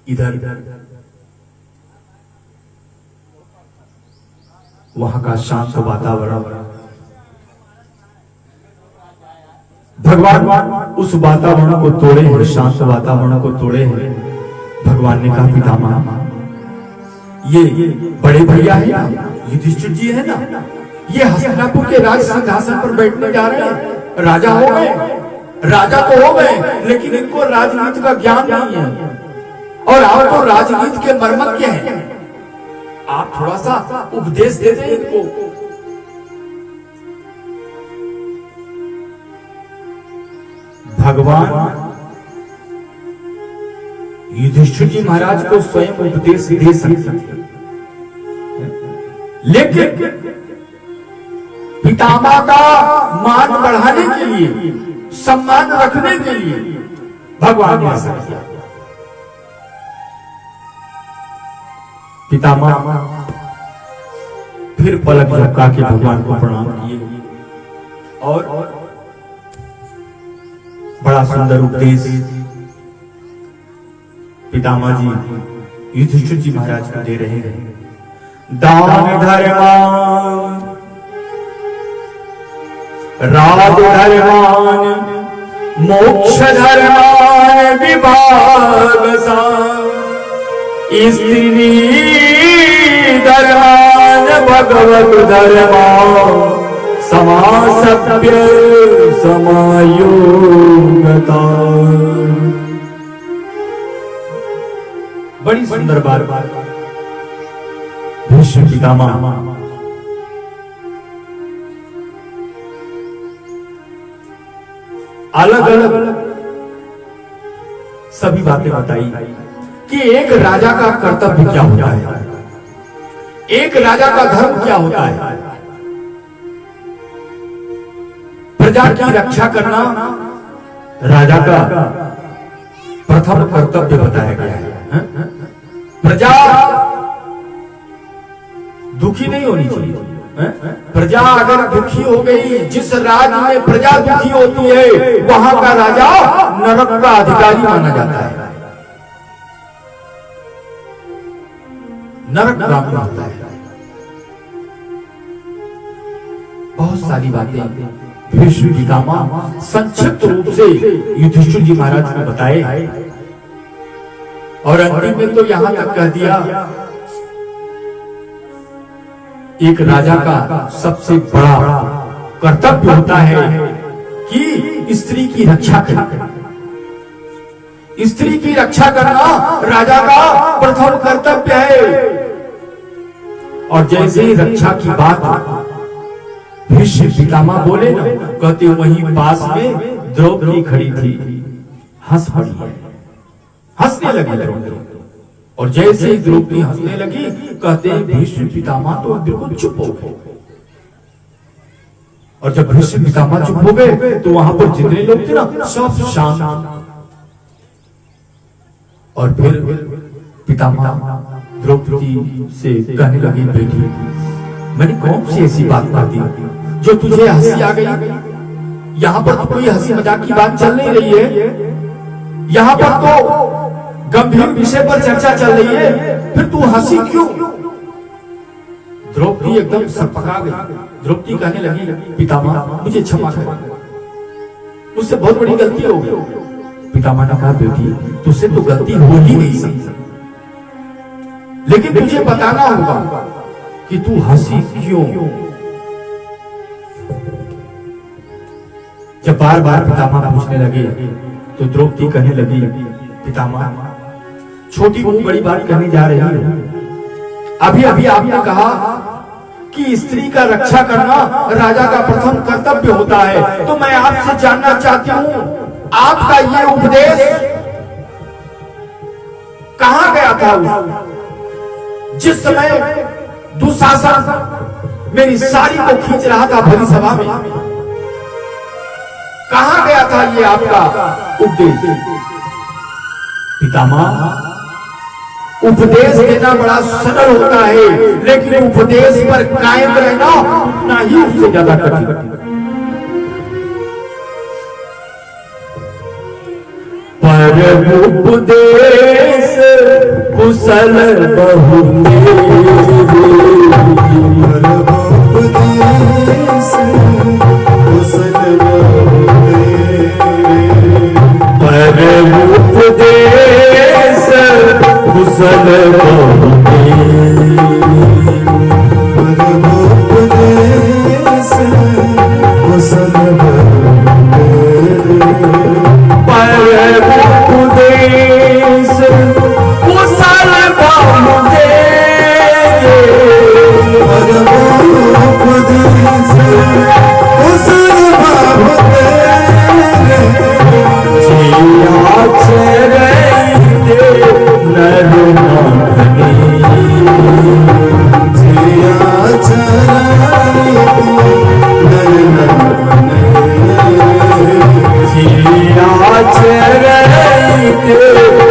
इधर वहां का शांत वातावरण, भगवान उस वातावरण को तोड़े हैं, शांत वातावरण को तोड़े हैं। भगवान ने कहा पितामह, ये बड़े भैया है ना, युधिष्ठिर जी है ना, ये हस्तिनापुर के राज सिंहासन पर बैठने जा रहे हैं, राजा हो गए, राजा तो हो गए, लेकिन इनको राजनीति का ज्ञान नहीं है और आपको राजनीति के मर्मज्ञ हैं, आप थोड़ा सा उपदेश दे दें इनको। भगवान युधिष्ठिर जी महाराज को स्वयं उपदेश दे सकते थे, लेकिन पितामह का मान बढ़ाने के लिए, सम्मान रखने के लिए भगवान ने ऐसा किया। पितामह फिर पलक झपका के भगवान को प्रणाम किए और बड़ा सुंदर उपदेश पितामह जी युधिष्ठिर जी महाराज को दे रहे हैं। दान धर्मान राज धर्मान मोक्ष धर्मान विभाग सा स्त्री धर्मान भगवत धर्मान समासभ्य समायोगता। बड़ी सुंदर बात भीष्म पितामह अलग अलग सभी बातें बताई कि एक राजा का कर्तव्य क्या होता है, एक राजा का धर्म क्या होता है। प्रजा की रक्षा करना राजा का प्रथम कर्तव्य बताया गया है। प्रजा दुखी नहीं होनी चाहिए। प्रजा अगर दुखी हो गई, जिस राज्य में प्रजा दुखी होती है वहां का राजा नरक का अधिकारी माना जाता है, नरक प्राप्त होता है। बहुत सारी बातें भीष्म पितामह संक्षिप्त रूप से युधिष्ठिर जी महाराज को बताए और अंतिम में तो यहां तक कह दिया, एक राजा का सबसे बड़ा कर्तव्य होता है कि स्त्री की रक्षा करना। स्त्री की रक्षा करना राजा का प्रथम कर्तव्य है। और जैसे ही रक्षा की बात भीष्म पितामह बोले ना, कहते वहीं पास में द्रौपदी खड़ी थी, हंस पड़ी है, हंसने लगी द्रौपदी। और जैसे ही द्रौपदी हंसने लगी, कहते भीष्म पितामह तो बिल्कुल चुप हो गए। और जब भीष्म पितामह चुप हो गए तो वहां पर जितने लोग थे ना सब शांत। और फिर पितामह द्रौपदी से कहने लगे, बेटी मैंने कौन सी ऐसी बात कर दी जो तुझे हंसी आ गई? यहाँ पर तो कोई हंसी मजाक की बात चल नहीं रही है, यहाँ पर तो गंभीर विषय पर चर्चा चल रही है, फिर तू हंसी क्यों? द्रौपदी एकदम सरपका गई। द्रौपदी कहने लगी, पितामह मुझे क्षमा कर, मुझसे बहुत बड़ी गलती हो गई। पितामह ने कहा, बेटी तुझसे तो गलती हो ही नहीं सकती, लेकिन तुझे बताना होगा कि तू हंसी क्यों। जब बार बार पितामह पूछने लगे तो द्रौपदी कहने लगी, पितामह छोटी बहू बड़ी बात कहने जा रही है। अभी अभी आपने कहा कि स्त्री का रक्षा करना राजा का प्रथम कर्तव्य होता है, तो मैं आपसे जानना चाहती हूँ आपका ये उपदेश कहां गया था? जिस समय दुशासन मेरी साड़ी को खींच रहा था भरी सभा में, कहां गया था ये आपका उपदेश? पितामह उपदेश देना बड़ा सरल होता है, लेकिन उपदेश पर कायम रहना उतना ही उससे ज्यादा कठिन। पर उपदेश कुशल बहु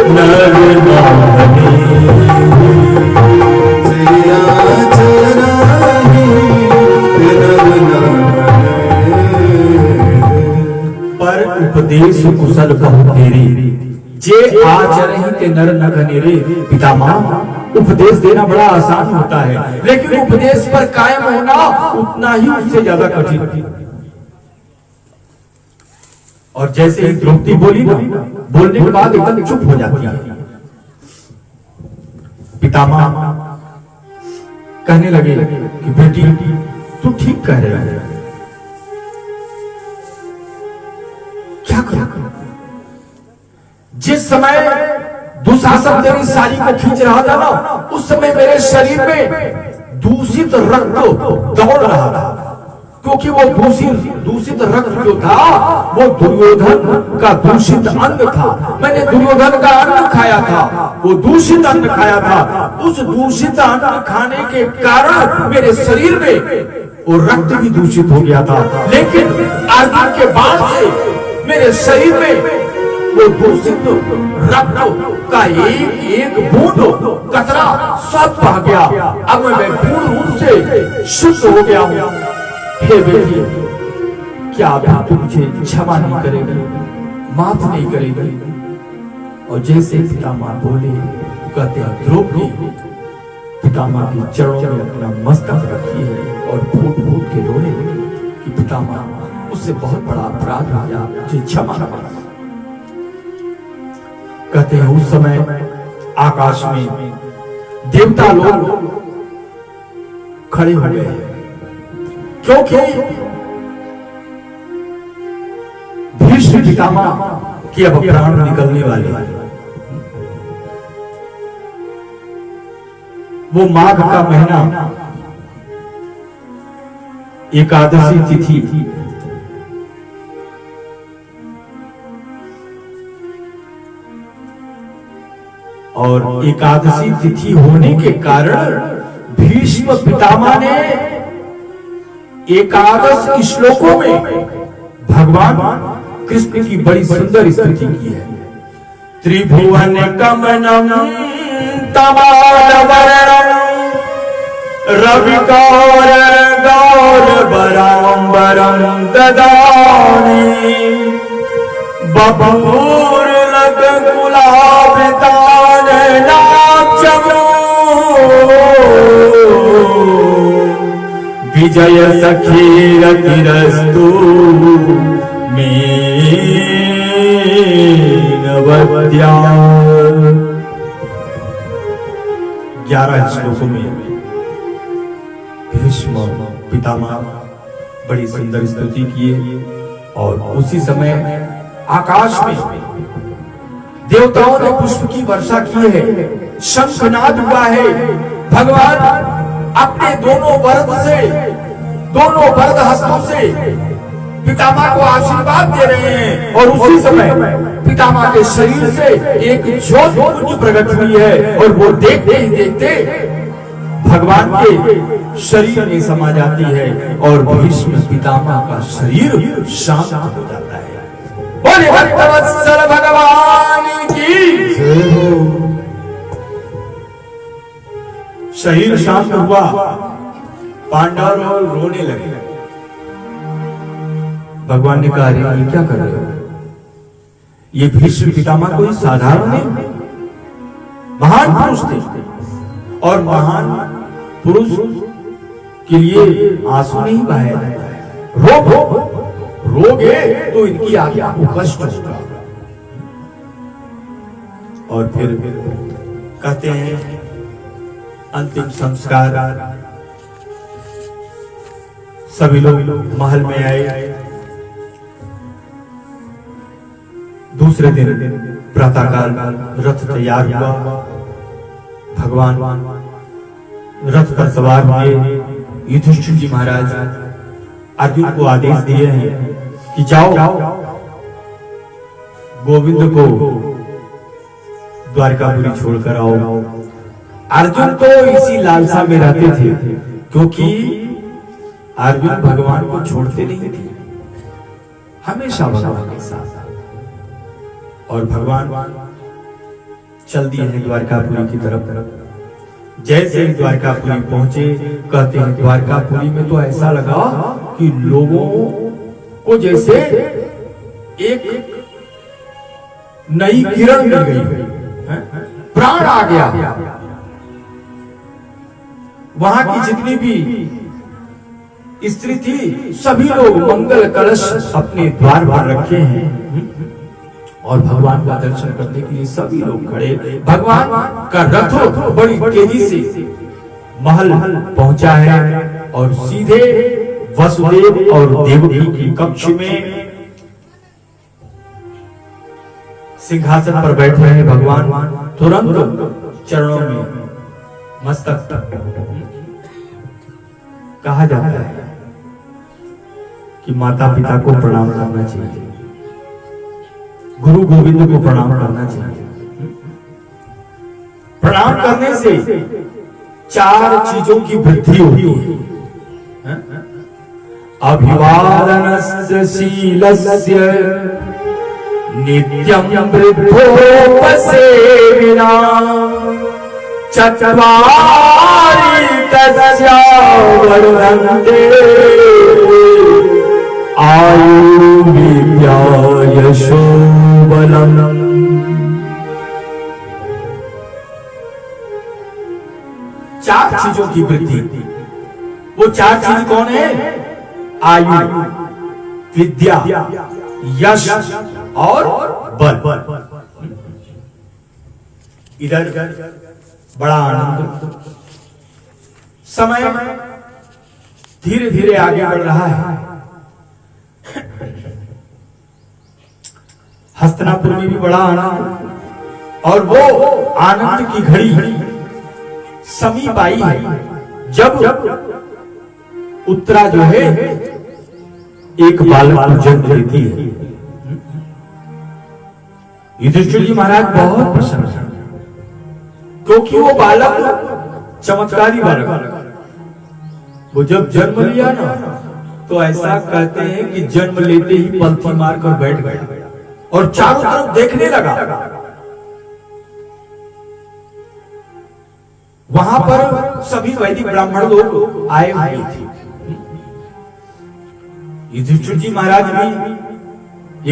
नर नाहने पर उपदेश कुशल बहु तेरी जे आचरहि के नर न घनेरे। पितामह, उपदेश देना बड़ा आसान होता है, लेकिन उपदेश पर कायम होना उतना ही उससे ज्यादा कठिन। और जैसे ही द्रौपदी बोली ना, बोलने के बाद एकदम चुप हो जाती है। पितामह कहने लगे कि बेटी तू ठीक कह रहे है, क्या करूं? जिस समय दुशासन तेरी साड़ी को खींच रहा था ना, उस समय मेरे शरीर में दूषित रक्त दौड़ रहा था, क्योंकि वो दूषित रक्त जो था वो दुर्योधन का दूषित अन्न था। मैंने दुर्योधन का अन्न खाया था, वो दूषित अन्न खाया था। उस दूषित अन्न खाने के कारण मेरे शरीर में वो रक्त भी दूषित हो गया था, लेकिन अर्जुन के बाण से मेरे शरीर में वो दूषित रक्त का एक बूंद कतरा सब बह गया। अब मैं पूर्ण रूप से शुद्ध हो गया हूं। हे बेटी, क्या तू मुझे क्षमा नहीं करेगी, माफ नहीं करेगी? और जैसे पितामह बोले, कहते द्रौपदी पितामह के चरणों में अपना मस्तक रखी है और फूट फूट के रोने लगी कि पितामह उससे बहुत बड़ा अपराध हो गया, मुझे क्षमा करना। कहते हैं उस समय आकाश में देवता लोग खड़े हो गए, क्योंकि भीष्म पितामह के अब प्राण निकलने वाले। वो माघ का महीना एकादशी तिथि थी। और एकादशी तिथि होने के कारण भीष्म पितामह ने एकादश श्लोकों में भगवान कृष्ण की बड़ी सुंदर स्तुति की है। त्रिभुवन कमनम तमालवर्णम रविकौर गौरवराम्बरम ददामि बबूर लग गुलाबतान नाचमो विजय सखी रतिरस्तु मेनवद्या। 11 श्लोकों में भीष्म पितामह बड़ी सुंदर स्तुति किए। और उसी समय आकाश में देवताओं ने पुष्प की वर्षा की है, शंखनाद हुआ है। भगवान अपने दोनों वरद हस्तों से पितामह को आशीर्वाद दे रहे हैं। और उसी समय पितामह के शरीर से एक ज्योति प्रकट हुई है, और वो देखते ही देखते भगवान के शरीर में समा जाती है, और भीष्म पितामह का शरीर शांत हो जाता है। बोले भक्तवत्सल भगवान की। शरीर शांत हुआ, पांडव रोने लगे। भगवान ने कहा, ये क्या कर रहे हो? ये भीष्म पितामह कोई साधारण नहीं, महान पुरुष थे, और महान पुरुष के लिए आंसू नहीं बहाया जाता है। रोगे तो इनकी आज्ञा को कष्ट होगा। और फिर कहते हैं अंतिम संस्कार, सभी लोग महल में आए। दूसरे दिन प्रातःकाल रथ तैयार हुआ। भगवान रथ पर सवार हुए। युधिष्ठिर जी महाराज अर्जुन को आदेश दिए हैं कि जाओ गोविंद को द्वारकापुरी छोड़कर आओ। अर्जुन तो इसी लालसा में रहते थे, क्योंकि अर्जुन भगवान को छोड़ते नहीं थे, हमेशा भगवान के साथ। और भगवान चल दिए हैं द्वारकापुरी की तरफ। जैसे द्वारकापुरी पहुंचे, कहते हैं द्वारकापुरी में तो ऐसा लगा कि लोगों को जैसे एक नई किरण मिल गई, प्राण आ गया। वहां की जितनी भी स्त्री थी, सभी लोग मंगल कलश अपने द्वार पर रखे हैं और भगवान का दर्शन करने के लिए सभी लोग खड़े। भगवान का रथ बड़ी तेजी से महल पहुंचा है और सीधे वसुदेव और देवकी की कक्ष में सिंहासन पर बैठे हैं भगवान। तुरंत चरणों में मस्तक कहा जाता है कि माता पिता को प्रणाम करना चाहिए, गुरु गोविंद को प्रणाम करना चाहिए। प्रणाम करने से 4 चीजों की वृद्धि होती है। अभिवादनस्य शीलस्य नित्यं वृद्धोपसेविना चत्वारि तस्या वर्धन्ते आयु विद्या यशो बलम्। चार चीजों की वृद्धि। वो 4 चीज कौन है? आयु, विद्या, यश और बल। इधर बड़ा आनंद, समय धीरे धीरे आगे बढ़ रहा है। हस्तिनापुर में भी बड़ा आनंद, और वो आनंद की घड़ी समीप आई है जब उत्तरा जो है एक बालक को जन्म देती है। युधिष्ठिर जी महाराज बहुत प्रसन्न है, क्योंकि वो बालक चमत्कारी बालक, वो जब जन्म लिया ना तो ऐसा कहते हैं कि जन्म लेते ही पलथी मारकर बैठ गया और चारों तरफ देखने लगा। वहां पर सभी वैदिक ब्राह्मण लोग आए हुए थे। युधिष्ठिर जी महाराज भी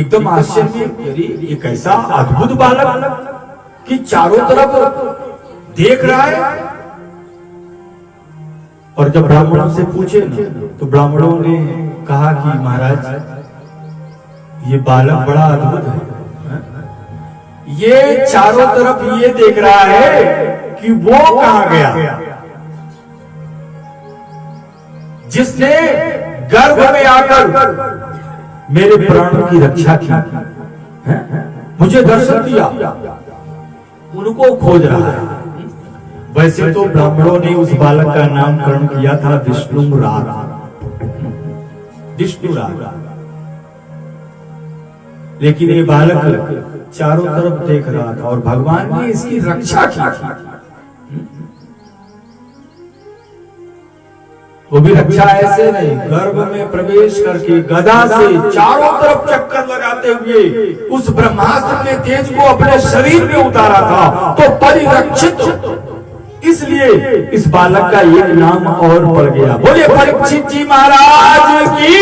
एकदम आश्चर्य में, अरे ये कैसा अद्भुत बालक कि चारों तरफ देख रहा है। और जब ब्राह्मणों से पूछे तो ब्राह्मणों ने कहा कि महाराज ये बालक बड़ा अद्भुत है, ये चारों तरफ ये देख रहा है कि वो कहां गया जिसने गर्भ में आकर मेरे प्राणों की रक्षा की, मुझे दर्शन दिया, उनको खोज रहा है। वैसे तो ब्राह्मणों ने उस बालक का नामकरण किया था विष्णुराग, लेकिन ये बालक चारों तरफ देख रहा था और भगवान ने इसकी रक्षा की। वो भी रक्षा ऐसे नहीं, गर्भ में प्रवेश करके गदा से चारों तरफ चक्कर लगाते हुए उस ब्रह्मास्त्र के तेज को अपने शरीर में उतारा था, तो परिरक्षित। इसलिए इस बालक का एक नाम और पड़ गया। बोले परीक्षित जी महाराज की।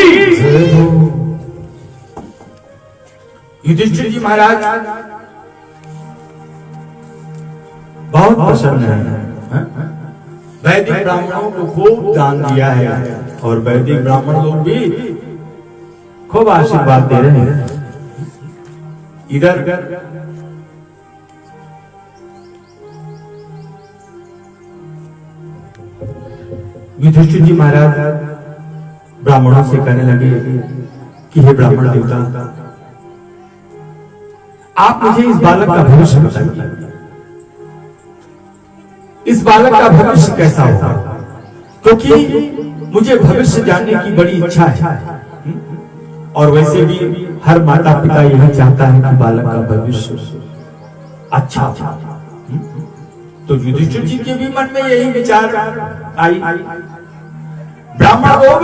युधिष्ठिर जी महाराज बहुत प्रसन्न है, वैदिक ब्राह्मणों को खूब दान दिया है और वैदिक ब्राह्मण लोग भी खूब आशीर्वाद दे रहे हैं। इधर युधिष्ठिर जी महाराज ब्राह्मणों से कहने लगे कि हे ब्राह्मण देवता, आप मुझे इस बालक का भविष्य बताइए, इस बालक का भविष्य कैसा होगा, क्योंकि मुझे भविष्य जानने की बड़ी इच्छा है। और वैसे भी हर माता पिता यही चाहता है कि बालक का भविष्य अच्छा हो। तो युधिष्ठिर जी के भी मन में यही विचार आई। ब्राह्मण लोग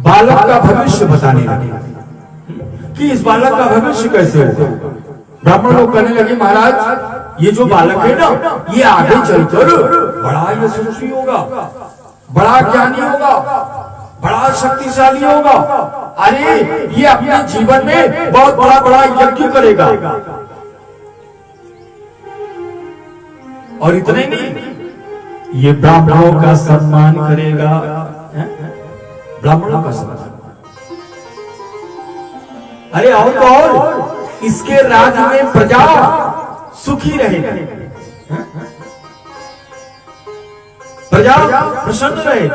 बालक का भविष्य बताने लगे कि इस बालक का भविष्य कैसे होगा। ब्राह्मण लोग कहने लगे महाराज ये जो बालक है ना ये आगे चलकर बड़ा यशस्वी होगा, बड़ा ज्ञानी होगा, बड़ा शक्तिशाली होगा। अरे ये अपने जीवन में बहुत बड़ा बड़ा यज्ञ करेगा। और इतना ही नहीं, ये ब्राह्मणों का सम्मान करेगा। ब्राह्मणों का सम्मान, अरे और तो और इसके राज्य में प्रजा सुखी रहे, प्रजा प्रसन्न रहे।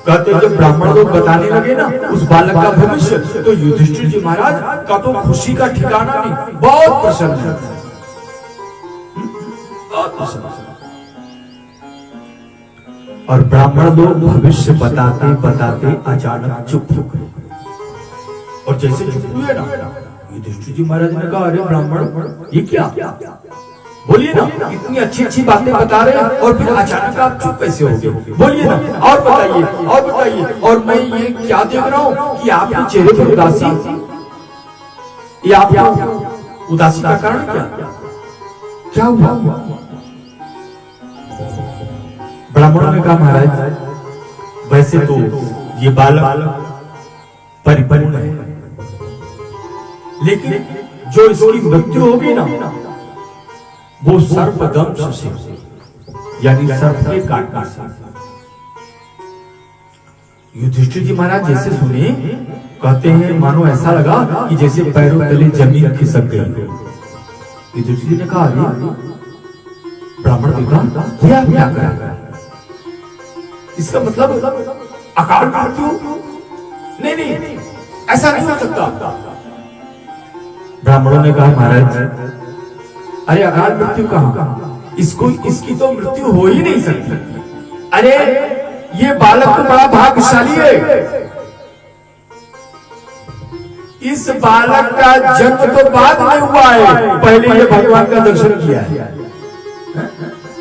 कहते जब ब्राह्मण लोग बताने लगे ना उस बालक का भविष्य, तो युधिष्ठिर जी महाराज का तो खुशी का ठिकाना नहीं, बहुत प्रसन्न है, बहुत प्रसन्न। और ब्राह्मण लोग भविष्य बताते बताते अचानक चुप हो गए। और जैसे चुप हुए ना, युधिष्ठिर जी महाराज ने कहा अरे ब्राह्मण ये क्या, बोलिए ना, इतनी अच्छी अच्छी बातें बता रहे हैं और फिर अचानक आप चुप कैसे हो गए, बोलिए ना, और बताइए और बताइए। और मैं ये क्या देख रहा हूँ कि आपके चेहरे पर उदासी, ये आप उदासी का कारण क्या हुआ? ब्राह्मणों ने कहा महाराज वैसे तो ये बालक परिपूर्ण है, लेकिन जो इसकी मृत्यु होगी ना वो सर्पदंश से, यानी सर्प के काटने से। युधिष्ठिर जी महाराज जैसे सुने, कहते हैं मानो ऐसा लगा कि जैसे पैरों तले जमीन खिसक गई। युधिष्ठिर जी ने कहा ब्राह्मण पिता ये आप क्या कर रहे हैं? इसका मतलब अकाल मृत्यु? नहीं, ऐसा नहीं हो सकता। ब्राह्मणों ने कहा महाराज अरे अकाल मृत्यु कहां, इसकी तो मृत्यु हो ही नहीं सकती। अरे ये बालक तो बड़ा भाग्यशाली है, इस बालक का जन्म तो बाद में हुआ है, पहले ये भगवान का दर्शन किया है।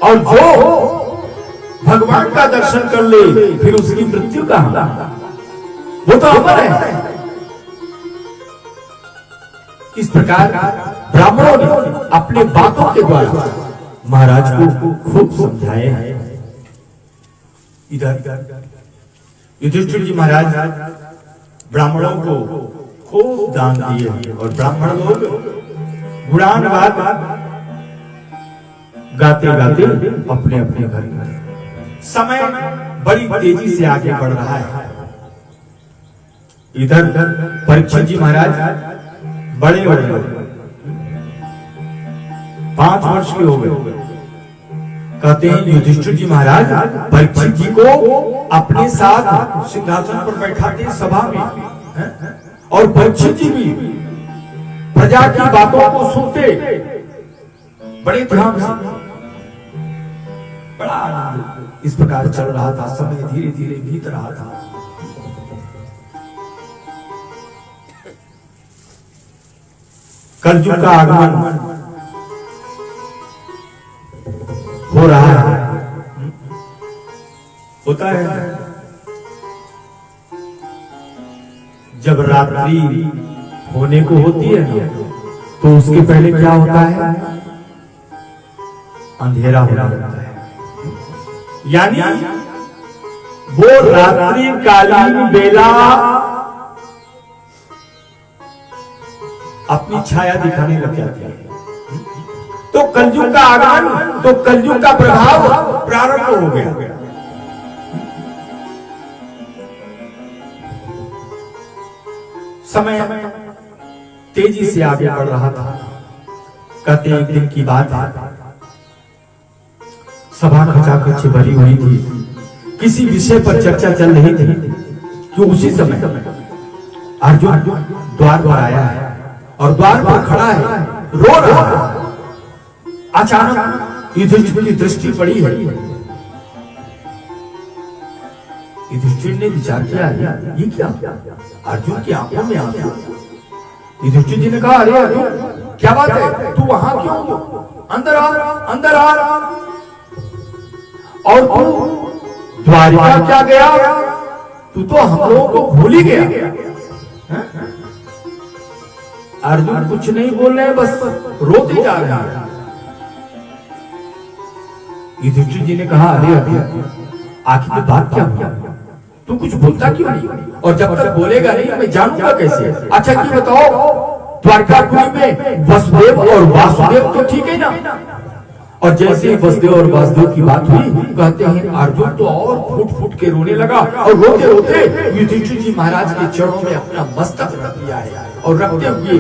और जो भगवान का दर्शन कर ले फिर उसकी मृत्यु कहां, वो तो अमर है। इस प्रकार ब्राह्मणों ने अपने बातों के द्वारा महाराज को खूब समझाए हैं। इधर युधिष्ठिर जी महाराज ब्राह्मणों को खूब दान दिए और ब्राह्मण लोग गुणान गाते गाते अपने अपने घर गए। समय बड़ी तेजी से आगे बढ़ रहा है। इधर परीक्षित जी महाराज बड़े हो गए, 5 वर्ष के हो गए। कहते हैं युधिष्ठिर जी महाराज परीक्षित जी को अपने साथ सिंहासन पर बैठाते सभा में, और परीक्षित जी भी प्रजा की बातों को सुनते बड़े ध्यान से। बड़ा आनंद इस प्रकार चल रहा था, समय धीरे धीरे बीत रहा था। कलयुग का आगमन हो रहा है, होता है। जब रात्रि होने को होती है तो उसके पहले क्या होता है, अंधेरा होने लगता है। यानी वो रात्रि कालीन बेला अपनी छाया दिखाने लग जाती है। तो कलयुग का आगमन, तो कलयुग का प्रभाव प्रारंभ हो गया। समय तेजी से आगे बढ़ रहा था। कहते एक दिन की बात है, सभा खचाखच भरी हुई थी। किसी विषय पर चर्चा चल रही थी कि उसी समय अर्जुन द्वार पर आया है और द्वार पर खड़ा है, रो रहा है। अचानक युधिष्ठिर की दृष्टि पड़ी है। युधिष्ठिर ने विचार किया ये क्या, अर्जुन की आंखों में आंसू। युधिष्ठिर जी ने कहा अरे अर्जुन क्या बात है, तू वहां क्यों, अंदर आ, अंदर आ। और तू द्वारिका क्या गया, तू तो हम लोगों को भूल ही गया। अर्जुन कुछ नहीं बोल रहे हैं, बस रोते जा रहे हैं। युधिष्ठिर जी ने कहा, अरे अभी आखिर में बात क्या हुआ, तू कुछ बोलता क्यों नहीं, और जब तक बोलेगा नहीं मैं जानूंगा कैसे। अच्छा ये बताओ, द्वारकापुरी में वसुदेव और वासुदेव तो ठीक है ना। और जैसे ही वसुदेव और वासुदेव की बात हुई, कहते हैं अर्जुन तो और फूट फूट के रोने लगा, और रोते रोते युधिष्ठिर जी महाराज के चरणों में अपना मस्तक रख दिया है, और रखते हुए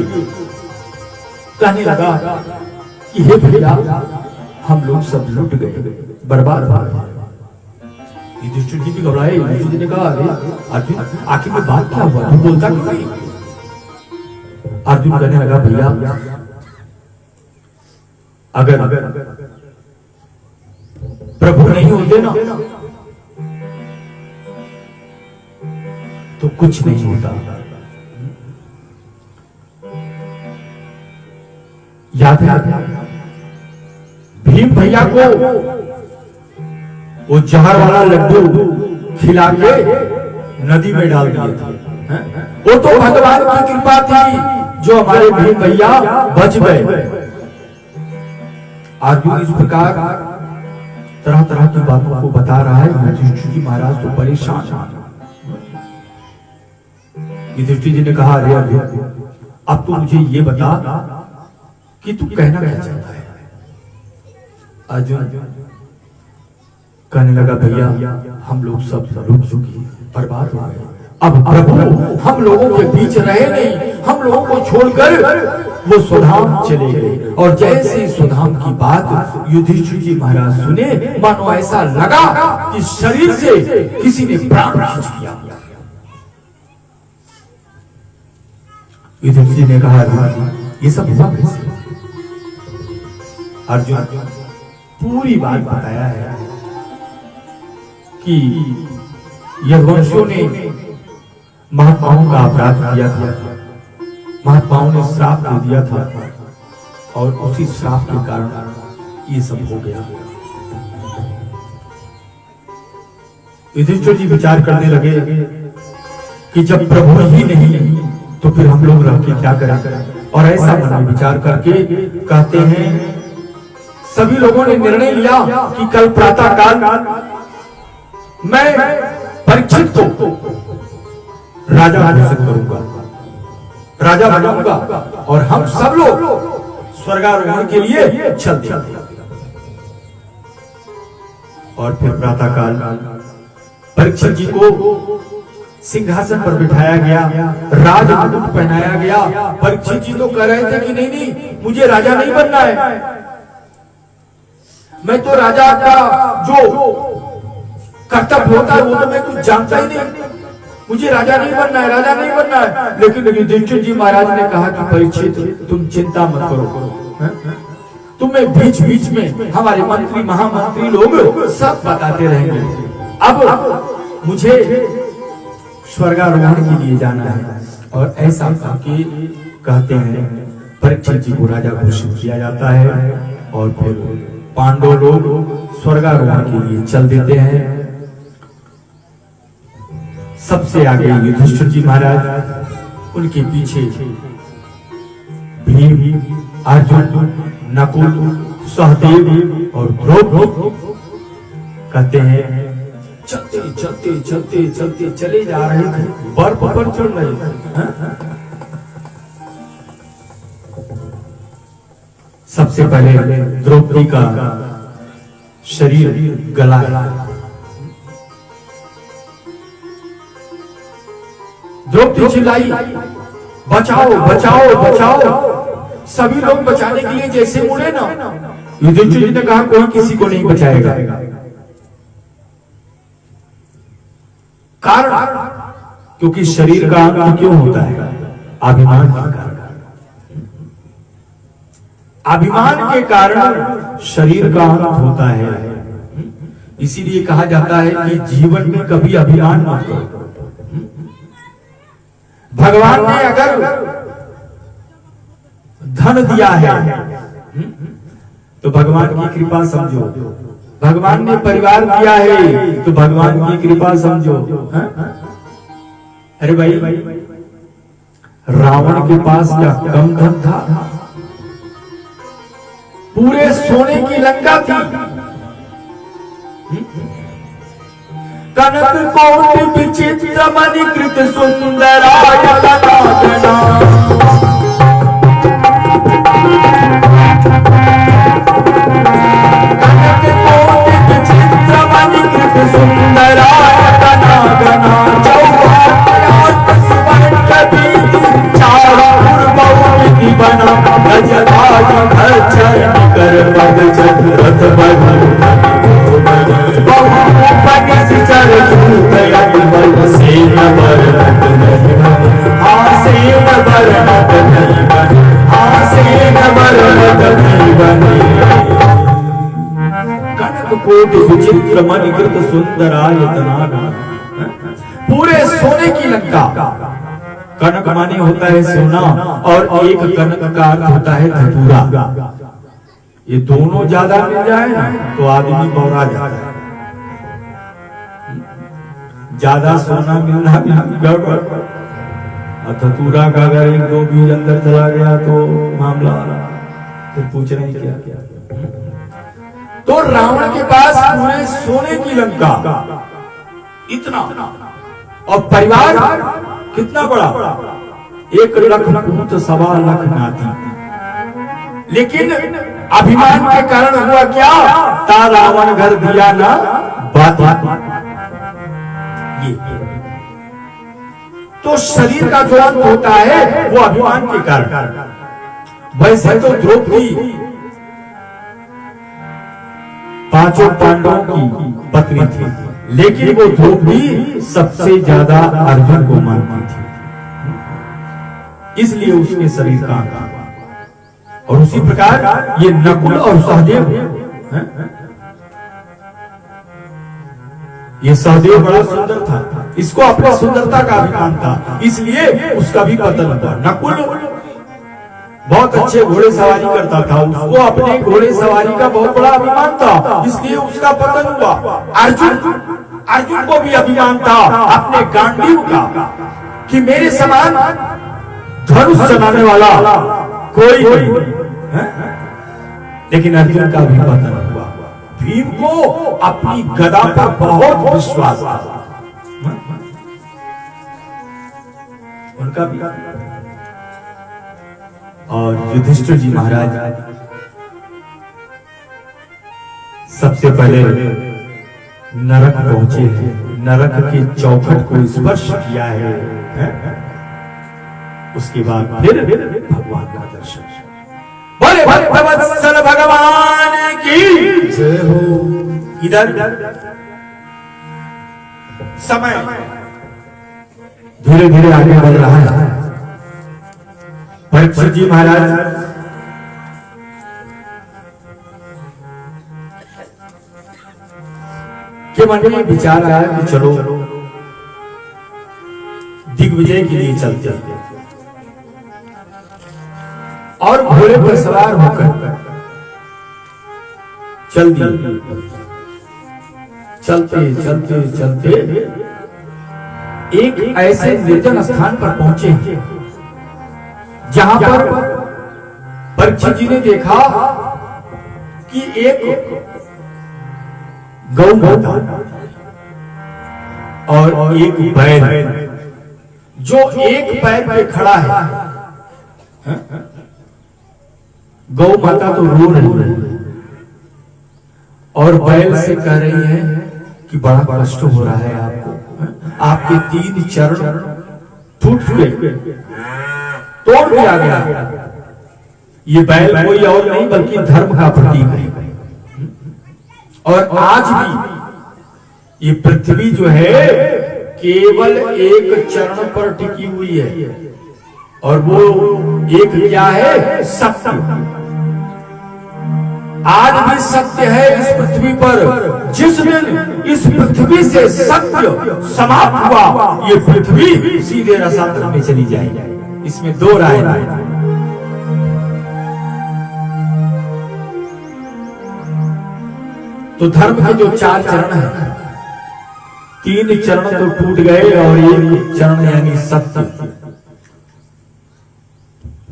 कहने लगा कि हे भैया, हम लोग सब लुट गए, बर्बाद हो गए। युधिष्ठिर जी भी घबराए। युधिष्ठिर जी ने कहा, अरे अर्जुन आखिर में बात क्या हुआ, तू बोलता क्यों नहीं। अर्जुन कहने लगा, भैया अगर प्रभु नहीं होते ना तो कुछ नहीं होता। याद है भीम भैया को वो जहर वाला लड्डू खिला के नदी में डाल दिए थे, वो तो भगवान की कृपा थी जो हमारे भीम भैया बच गए। अर्जुन इस प्रकार तरह तरह की बातों को बता रहा है। युधिष्ठिर जी महाराज तो परेशान हैं। युधिष्ठिर जी ने कहा, अरे अर्जुन अब तू मुझे ये बता कि तू कहना क्या चाहता है। अर्जुन कहने लगा, भैया हम लोग सब लुट चुके, बर्बाद हो गए। अब प्रभु हम लोगों के बीच रहे नहीं, हम लोगों को छोड़कर वो स्वधाम चले गए। और जैसे स्वधाम की बात युधिष्ठिर जी महाराज सुने, मानो ऐसा लगा कि शरीर से किसी ने प्राण खींच लिया। युधिष्ठिर जी ने कहा, ये सब हुआ कैसे। अर्जुन पूरी बात बताया है कि यदुवंशियों ने महात्माओं का अपराध किया था, महात्माओं ने श्राप दे दिया था, और उसी श्राप के कारण ये सब हो गया। युधिष्ठिर जी विचार करने लगे कि जब प्रभु ही नहीं तो फिर हम लोग रह के क्या करें। और ऐसा मन में विचार करके कहते हैं, सभी लोगों ने निर्णय लिया कि कल प्रातः काल मैं परीक्षित को राजा घोषित करूंगा, राजा बनाऊंगा, और हम सब लोग स्वर्गारोहण के लिए चलते। और फिर प्रातः काल परीक्षित जी को सिंहासन पर बिठाया गया, राजमुकुट पहनाया गया। परीक्षित जी तो कह रहे थे कि नहीं, मुझे राजा नहीं बनना है, मैं तो राजा का जो कर्तव्य होता है वो तो मैं कुछ जानता ही नहीं, मुझे राजा नहीं बनना है, राजा नहीं बनना है। लेकिन युधिष्ठिर जी महाराज ने कहा कि परीक्षित तुम चिंता मत करो, तुम्हें बीच बीच में हमारे मंत्री महामंत्री लोग सब बताते रहेंगे। अब मुझे स्वर्गारोहण के लिए जाना है। और ऐसा करके कहते हैं परीक्षित जी को राजा घोषित किया जाता है, और फिर पांडव लोग स्वर्गारोहण के लिए चल देते हैं। सबसे आगे युधिष्ठिर जी महाराज, उनके पीछे भीम, अर्जुन, नकुल, सहदेव और द्रौपदी। कहते हैं चलते चलते चलते चलते चले जा रहे थे, बर्फ पर चढ़ रहे थे। सबसे पहले द्रौपदी का शरीर गला, द्रौपदी चिल्लाई, बचाओ बचाओ बचाओ। सभी लोग बचाने के लिए जैसे मुड़े ना, युधिष्ठिर जी ने कहा कोई किसी को नहीं बचाएगा। कारण क्योंकि शरीर का अंत क्यों होता है, अभिमान के कारण। अभिमान के कारण शरीर का अंत होता है। इसीलिए कहा जाता है कि जीवन में कभी अभिमान मत करो। भगवान ने अगर धन दिया है तो भगवान की कृपा समझो, भगवान ने परिवार दिया है तो भगवान की कृपा समझो। अरे भाई रावण के पास क्या कम धन था? पूरे सोने की लंका थी। कनक कोटि विचित्र मणिकृत सुंदरायतनागना। कनक कोटि विचित्र मणिकृत सुंदरायतनागना। बना गजराज खच्चर कर पद रथ सेन बरनत नहीं बने। कनक कोटि विचित्र मणिकृत सुंदरायतनागना। पूरे सोने की लंका। कनक माने होता है सोना और एक कनक का अर्थ होता है धतूरा। ये दोनों ज्यादा मिल जाए ना तो आदमी बौरा जाता है। ज्यादा सोना मिलना भी गड़बड़, और धतूरा का अगर एक दो बीज अंदर चला गया तो मामला फिर पूछ रहे हैं क्या क्या। तो रावण के पास पूरे सोने की लंका इतना, और परिवार कितना बड़ा, 1 लाख पूत 1.25 लाख नाती। लेकिन अभिमान के कारण हुआ क्या? ता रावण घर दिया ना बात। ये तो शरीर का जो अंत होता है वो अभिमान के कारण। वैसे तो द्रौपदी 5 पांडवों की पत्नी थी, लेकिन वो द्रौपदी सबसे ज्यादा अर्जुन को मानती थी, इसलिए उसके शरीर का अंत। और उसी प्रकार ये नकुल और सहदेव, ये सहदेव बड़ा सुंदर था, इसको अपनी सुंदरता का अभिमान था, इसलिए उसका भी पतन हुआ। नकुल बहुत अच्छे घोड़े सवारी करता था, उसको अपने घोड़े सवारी का बहुत बड़ा अभिमान था, इसलिए उसका पतन हुआ। अर्जुन को भी अभिमान था अपने गांडीव का कि मेरे समान धनुष चलाने वाला कोई नहीं, लेकिन अर्जुन का भी पतन हुआ। भीम को अपनी गदा पर बहुत विश्वास था, उनका भी। और युधिष्ठिर जी महाराज सबसे पहले नरक पहुंचे हैं, नरक के चौखट को स्पर्श किया है, उसके बाद फिर भगवान का दर्शन। बोले भक्तवत्सल भगवान की जय हो। इधर समय धीरे धीरे आगे बढ़ रहा है। परीक्षित जी महाराज के मन में विचार आया कि चलो दिग्विजय के लिए चलते हैं, और घोड़े पर सवार होकर चल दिए। चलते चलते चलते एक ऐसे निर्जन स्थान पर पहुंचे जहां पर परीक्षित जी ने देखा कि एक गौ माता और एक बैल जो एक पैर पे खड़ा है। गौ माता तो रो रही है और बैल से कह रही है कि बड़ा कष्ट हो रहा है आपको, आपके 3 चरण टूट गए, तोड़ दिया गया। ये बैल कोई और नहीं बल्कि धर्म का प्रतीक है। और आज भी ये पृथ्वी जो है केवल एक चरण पर टिकी हुई है, और वो एक क्या है? सत्य। आज भी सत्य है इस पृथ्वी पर। जिस दिन इस पृथ्वी से सत्य समाप्त हुआ, ये पृथ्वी सीधे रसातल में चली जाएगी, इसमें 2 राय नहीं। तो धर्म के जो 4 चरण हैं, 3 चरण तो टूट गए और 1 चरण यानी सत्य,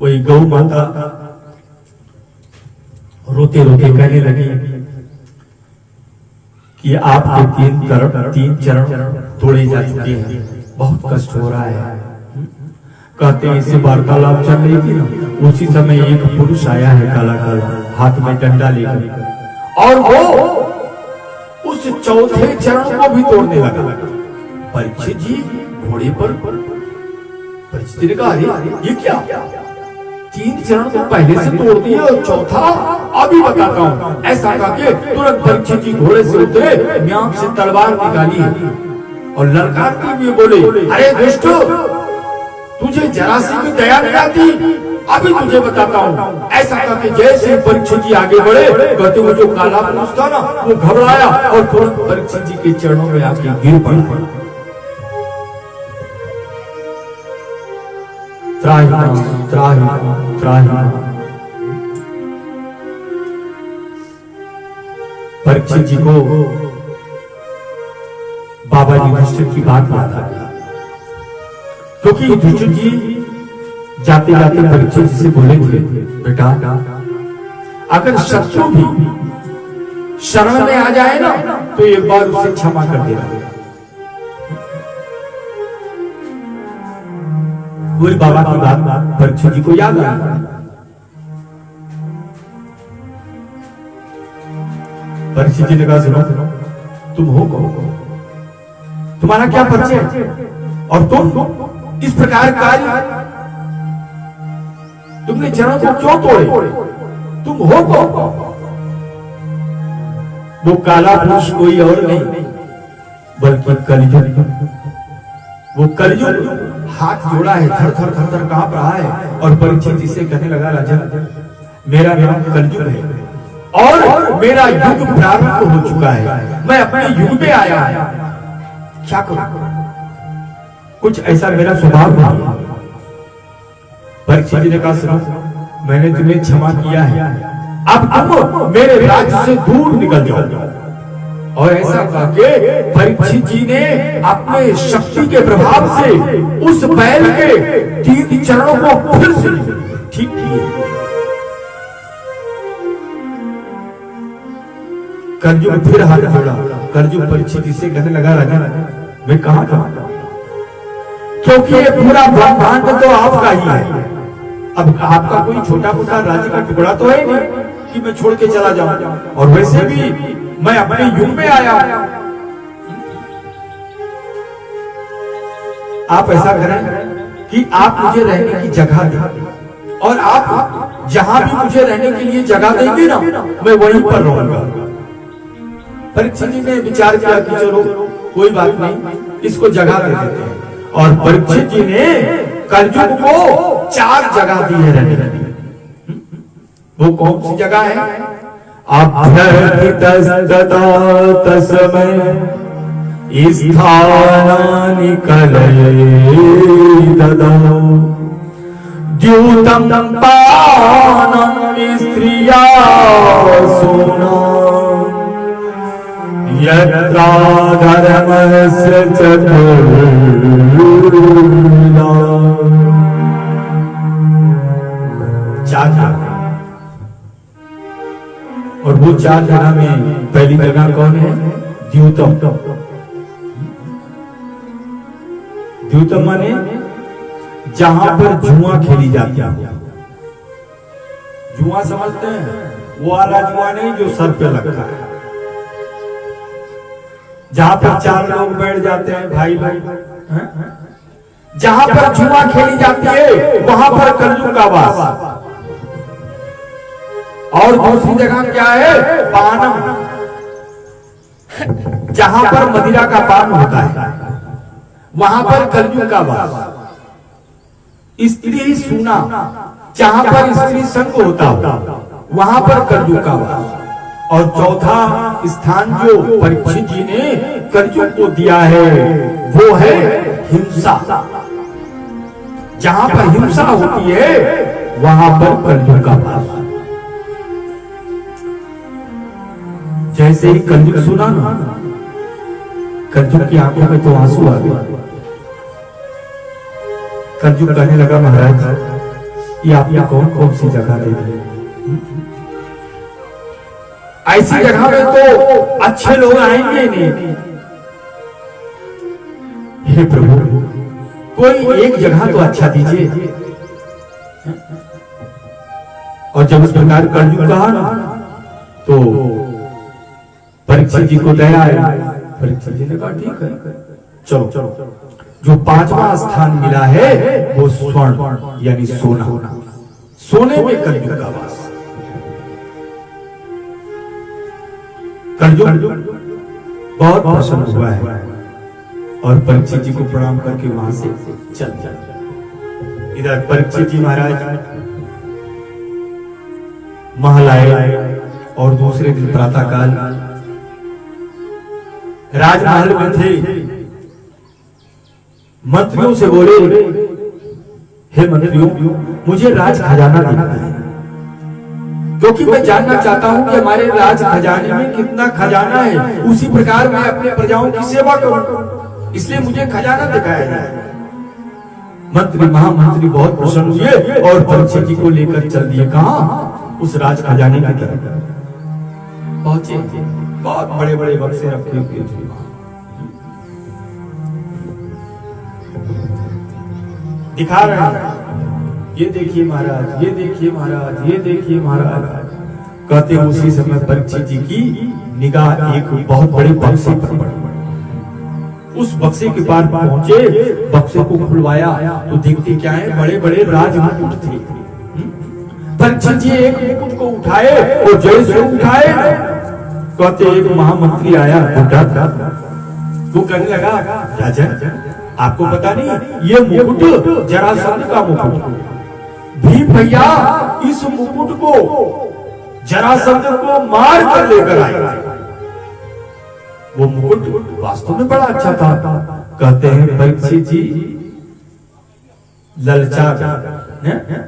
कोई गौ माता रोते रोते कहने लगी कि आपके तीन चरण तोड़े जा चुके हैं, बहुत कष्ट हो रहा है। कहते हैं इसे वार्तालाप चल रही थी ना, उसी समय एक पुरुष आया है काला काला, हाथ में डंडा लेकर, और वो उस चौथे चरण को भी तोड़ने लगा। परीक्षित जी घोड़े पर, परीक्षित ने कहा ये क्या, 3 चरण तो पहले से तोड़ दिए और चौथा अभी बताता हूँ। ऐसा करके तुरंत परीक्षित जी घोड़े से उतरे, म्याम से तलवार निकाली और ललकारते हुए बोले, अरे दुष्ट, तुझे जरा सी भी दया नहीं आती, अभी तुझे बताता हूँ। ऐसा करके जैसे परीक्षित जी आगे बढ़े, कहते वो जो काला पुरुष था ना, वो घबराया और तुरंत परीक्षित जी के चरणों में आके गिर पड़ा। त्राहि त्राहि त्राहि। परीक्षित जी को बाबा युधिष्ठिर की बात याद आ गई, क्योंकि युधिष्ठिर जी जाते जाते परीक्षित जी से बोले थे, बेटा अगर शत्रु भी शरण में आ जाए ना तो एक बार उसे क्षमा कर देना। वही बाबा की बात परीक्षित जी को याद आ गई। परीक्षित जी ने कहा, सुनो तुम हो कौन, तुम्हारा क्या परिचय, और तुम इस प्रकार कार्य, तुमने चरण को क्यों तोड़े, तुम हो कौन। वो काला पुरुष कोई और नहीं बल्कि कलयुग, वो कलयुग हाथ जोड़ा है, थर थर थर थर कांप रहा है, और परीक्षित जी से कहने लगा, राजन मेरा नाम कलयुग है और मेरा युग प्रारंभ हो चुका है, मैं अपने युग में आया, क्या करूं, कुछ ऐसा मेरा स्वभाव नहीं। परीक्षित जी ने कहा, सुनो मैंने तुम्हें क्षमा किया है, अब तुम मेरे राज्य से दूर निकल जाओ। और ऐसा करके परीक्षित जी ने अपने शक्ति के प्रभाव से उस बैल के 3 चरणों को फिर से ठीक किए। कलयुग फिर हाथ जोड़ा, कलयुग परीक्षित जी से कहने लगा, राजा मैं कहां था, क्योंकि ये पूरा ब्रह्मांड तो आपका ही है, अब आपका कोई छोटा मोटा राज्य का टुकड़ा तो है नहीं कि मैं छोड़ के चला जाऊं, और वैसे भी मैं अपने युग में आया हूं। आप ऐसा करें कि आप मुझे रहने की जगह दें, और आप जहां भी मुझे रहने के लिए जगह देंगे ना, मैं वहीं पर रहूंगा। परीक्षित जी ने विचार किया कि चलो कोई बात नहीं, इसको जगह दे देते हैं, और परीक्षित जी ने कलयुग को 4 जगह दी है रहने की। वो कौन सी जगह है, अभ्यर्थितस्तदा तस्मै स्थानानि कलये ददौ द्यूतं पानं स्त्रिया सोना यत्रा धर्मस्य चतुर्विधा। 4 जगह, और वो 4 जगह में पहली जगह कौन है, द्यूतम। द्यूतम माने जहां पर जुआ खेली जाती है। जुआ समझते हैं, वो वाला जुआ नहीं जो सर पे लगता है, जहां पर 4 लोग बैठ जाते हैं भाई लोग, जहां पर जुआ खेली जाती है वहां पर कलयुग का वास। और दूसरी जगह क्या है, पानम, जहां पर मदिरा का पान होता है वहां पर कलयुग का वास। स्त्री सुना, जहां पर स्त्री संग होता वहां पर कलयुग का वास। और चौथा स्थान जो परीक्षित जी ने कलयुग को दिया है वो है हिंसा, जहां पर हिंसा होती है वहां पर कलयुग का वास। जैसे ही कलयुग सुना ना, कलयुग की आंखों में तो आंसू आ गए। कलयुग कहने लगा, महाराज ये आपने कौन कौन सी जगह दे दी? ऐसी जगह में तो अच्छे लोग आएंगे नहीं। हे प्रभु, कोई एक जगह तो अच्छा दीजिए। और जब उस प्रकार कलयुग कहा ना, तो परीक्षित जी को दया आई। परीक्षित जी ने कहा ठीक है, चलो चलो, जो 5वां स्थान मिला है वो स्वर्ण यानी सोना, सोने में कलयुग का वास। कलयुग बहुत प्रसन्न हुआ है और परीक्षित जी को प्रणाम करके वहां से चल जाए। इधर परीक्षित जी महाराज महल आए और दूसरे दिन प्रातःकाल राजमहल में थे। मंत्रियों से बोले, हे मंत्रियों, मुझे राज खजाना देना है, क्योंकि मैं जानना चाहता हूं कि हमारे राज खजाने में कितना खजाना है, उसी प्रकार मैं अपने प्रजाओं की सेवा करूं, इसलिए मुझे खजाना दिखाया जाए। मंत्री महामंत्री बहुत प्रसन्न हुए और परीक्षित जी को लेकर चल दिए। कहां? उस राज खजाने की तरफ पहुंचे। बहुत बड़े बड़े बक्से रखे हुए थे। दिखा रहे हैं, ये देखिए महाराज, ये देखिए महाराज, ये देखिए महाराज। कहते उसी समय परीक्षित जी की निगाह एक बहुत बड़े बक्से पर पड़ी। उस बक्से के पार पहुंचे, बक्से को खुलवाया तो देखते क्या है, बड़े बड़े राजमुकुट थे। परीक्षित जी एक मुकुट को उठाए और जैसे उठाए, कहते एक महामंत्री आया, बुढ़ा था, वो कहने लगा, राजन आपको पता नहीं ये मुकुट जरासंध का मुकुट, भीम भैया इस मुकुट को जरासंध को मार कर लेकर आए। वो मुकुट वास्तव में बड़ा अच्छा था। कहते हैं परीक्षित जी ललचा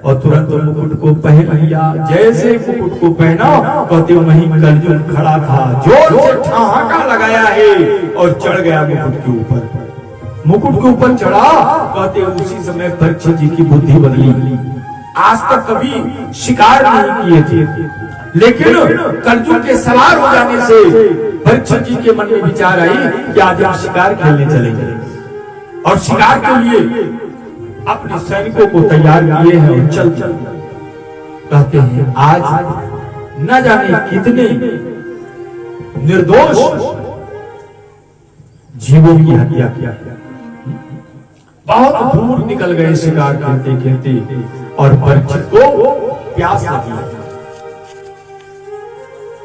और तुरंत मुकुट को पहन लिया। जैसे मुकुट को पहना, कहते वहीं कलयुग खड़ा था, जोर से ठहाका लगाया है और चढ़ गया मुकुट के ऊपर। मुकुट के ऊपर चढ़ा, कहते उसी समय परीक्षित जी की बुद्धि बदली। आज तक कभी शिकार नहीं किए थे, लेकिन कलयुग के सवार हो जाने से परीक्षित जी के मन में विचार आई कि आज हम शिकार खेलने चलेंगे, और शिकार के लिए अपने सैनिकों को तैयार किए हैं और चल चल। कहते हैं आज न जाने कितने निर्दोष जीवों की हत्या किया। बहुत दूर निकल गए शिकार खेलते खेलते, और परीक्षित को प्यास लगी।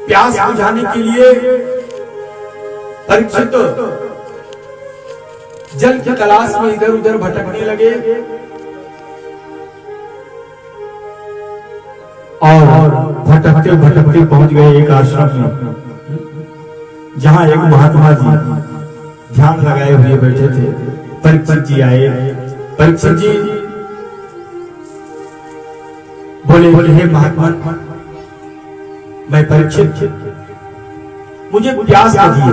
प्यास बुझाने के लिए परीक्षित जल की तलाश में इधर उधर भटकने लगे, और भटकते भटकते पहुंच गए एक आश्रम में, जहां एक महात्मा जी ध्यान लगाए हुए बैठे थे। परीक्षित जी आए। परीक्षित जी बोले, हे महात्मा, मैं परीक्षित, मुझे प्यास लगी है,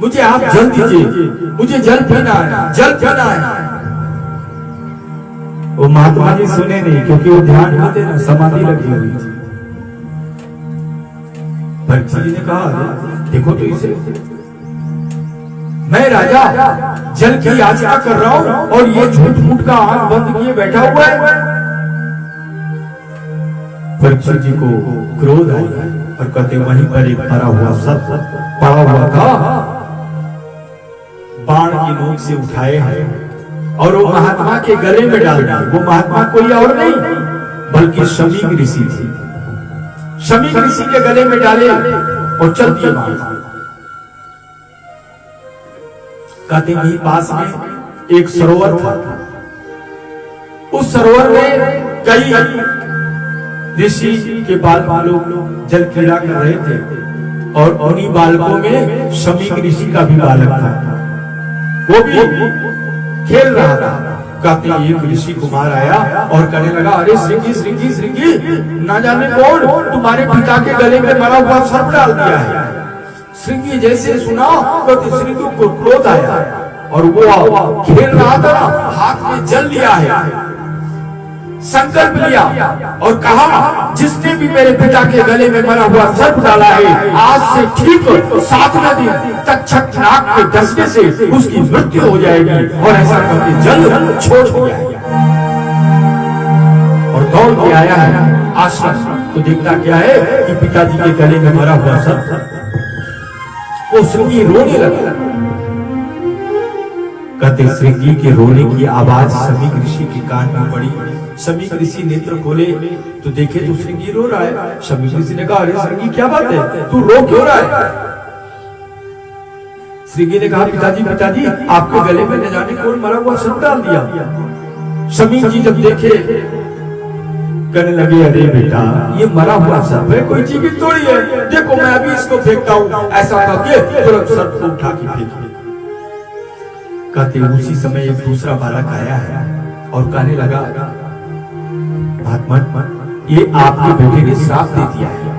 मुझे आप जल दीजिए, मुझे जल पीना है, जल पीना है। वो महात्मा जी सुने नहीं, क्योंकि वो ध्यान में थे ना, समाधि लगी हुई थी। परीक्षित जी ने कहा, देखो तो इसे, मैं राजा जल की याचना कर रहा हूं और ये झूठ मूठ का आंख बंद किए बैठा हुआ है। परीक्षित जी को क्रोध आया और कहते वहीं पर एक पड़ा हुआ सब पड़ा हुआ था, बाण की नोक से उठाए हैं और वो महात्मा के गले में डाल दिए। वो महात्मा कोई और नहीं बल्कि शमीक ऋषि थे। शमीक ऋषि के गले में डाले और चल दिए वहां। कहते वहीं पास में एक सरोवर था। उस सरोवर में कई ऋषि के बालों जल क्रीड़ा कर रहे थे, और उन्हीं बालकों में शमीक ऋषि का भी बालक था, वो भी खेल रहा था। कहते एक ऋषि कुमार आया और कहने लगा, अरे श्रृंगी श्रृंगी श्रृंगी, ना जाने कौन तुम्हारे पिता के गले में मरा हुआ सर्प डाल दिया है। श्रृंगी जैसे सुना, कहते श्रृंगी को क्रोध आया और वो खेल रहा था, हाथ में जल लिया है संकल्प लिया और कहा, जिसने भी मेरे पिता के गले में मरा हुआ सर्प डाला है, आज से ठीक 7वें दिन तक्षक नाग के डसने से उसकी मृत्यु हो जाएगी। और ऐसा करके जल छोड़ दिया और दौड़ के आया है आश्रम। तो देखता क्या है कि पिताजी के गले में मरा हुआ सर्प, वो श्रृंगी रोने लगा। कहते श्रृंगी के रोने की आवाज समीक ऋषि के कान में पड़ी। समीक ऋषि नेत्र खोले तो देखे तो श्रृंगी रो रहा है। समीक ऋषि ने कहा, अरे श्रृंगी क्या बात है, तू रो क्यों रहा है? श्रृंगी ने कहा, पिताजी पिताजी आपके गले में न जाने कौन मरा हुआ सर्प डाल दिया। समीक जी जब देखे कहने लगे, अरे बेटा ये मरा हुआ सर्प है, कोई चीज थोड़ी है, देखो मैं अभी इसको फेंकता हूँ। ऐसा करके तुरंत सर्प को उठा के फेंक। कहते उसी समय एक दूसरा बालक आया है और कहने लगा, महात्मा ये आपके बेटे ने श्राप दे दिया है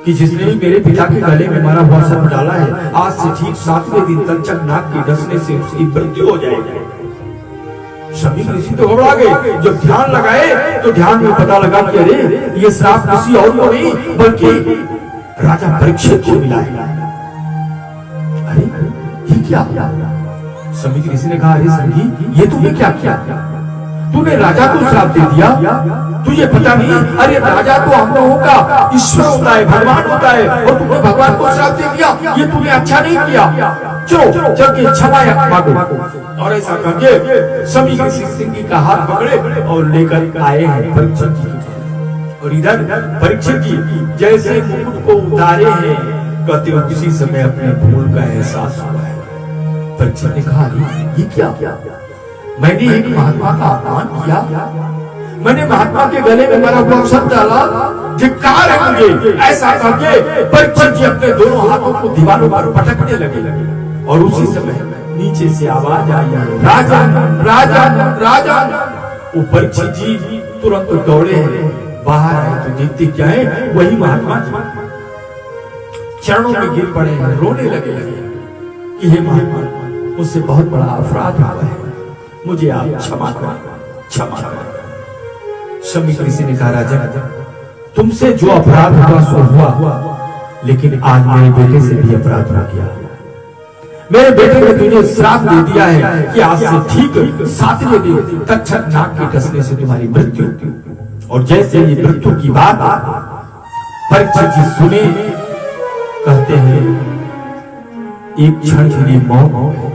कि जिसने भी मेरे पिता के गले में मरा हुआ सर्प डाला है, आज से ठीक 7वें दिन तक्षक नाग के डसने से उसकी मृत्यु हो जाएगी। सभी ऋषि तो घबरा गए। जब ध्यान लगाए तो ध्यान में पता लगा कि अरे ये श्राप किसी और को नहीं बल्कि राजा परीक्षित को मिला है। अरे ये क्या? समीक ऋषि ने कहा, अरे संगी ये तूने क्या किया? तूने राजा को श्राप दे दिया, तुझे पता नहीं? अरे राजा तो हम लोगों का ईश्वर होता है, भगवान होता है, और तूने भगवान को श्राप दे दिया, ये तूने अच्छा नहीं किया। चलो चल के क्षमा मांगो। और ऐसा करके समीक ऋषि श्रृंगी का हाथ पकड़े और लेकर आए हैं परीक्षित जी। और इधर परीक्षित जी जैसे मुकुट को उतारे हैं, कहते उसी समय अपने भूल का एहसास हुआ है। परीक्षित ने कहा, ये क्या? मैंने एक महात्मा का अपमान किया, मैंने महात्मा के गले में मरा हुआ सर्प डाला, धिक्कार है मुझे। ऐसा करके परीक्षित जी अपने दोनों हाथों को दीवारों पर पटकने लगे। और उसी समय नीचे से आवाज आई, राजन राजन राजन। वो परीक्षित जी तुरंत दौड़े हैं, बाहर आए तो देखते क्या है, वही महात्मा चरणों में गिर पड़े हैं, रोने लगे कि हे महात्मा मुझसे बहुत बड़ा अपराध हुआ है, मुझे आप क्षमा करें, क्षमा करें। समीक ऋषि ने कहा, राजन तुमसे जो अपराध हुआ सो हुआ, लेकिन आज मेरे बेटे से भी अपराध हो गया। मेरे बेटे ने तुझे श्राप दे दिया है कि आज से ठीक 7वें दिन तक्षक नाग के डसने से तुम्हारी मृत्यु। और जैसे ये मृत्यु की बात परीक्षित जी सुने, कहते हैं एक क्षण के लिए मौन हो गए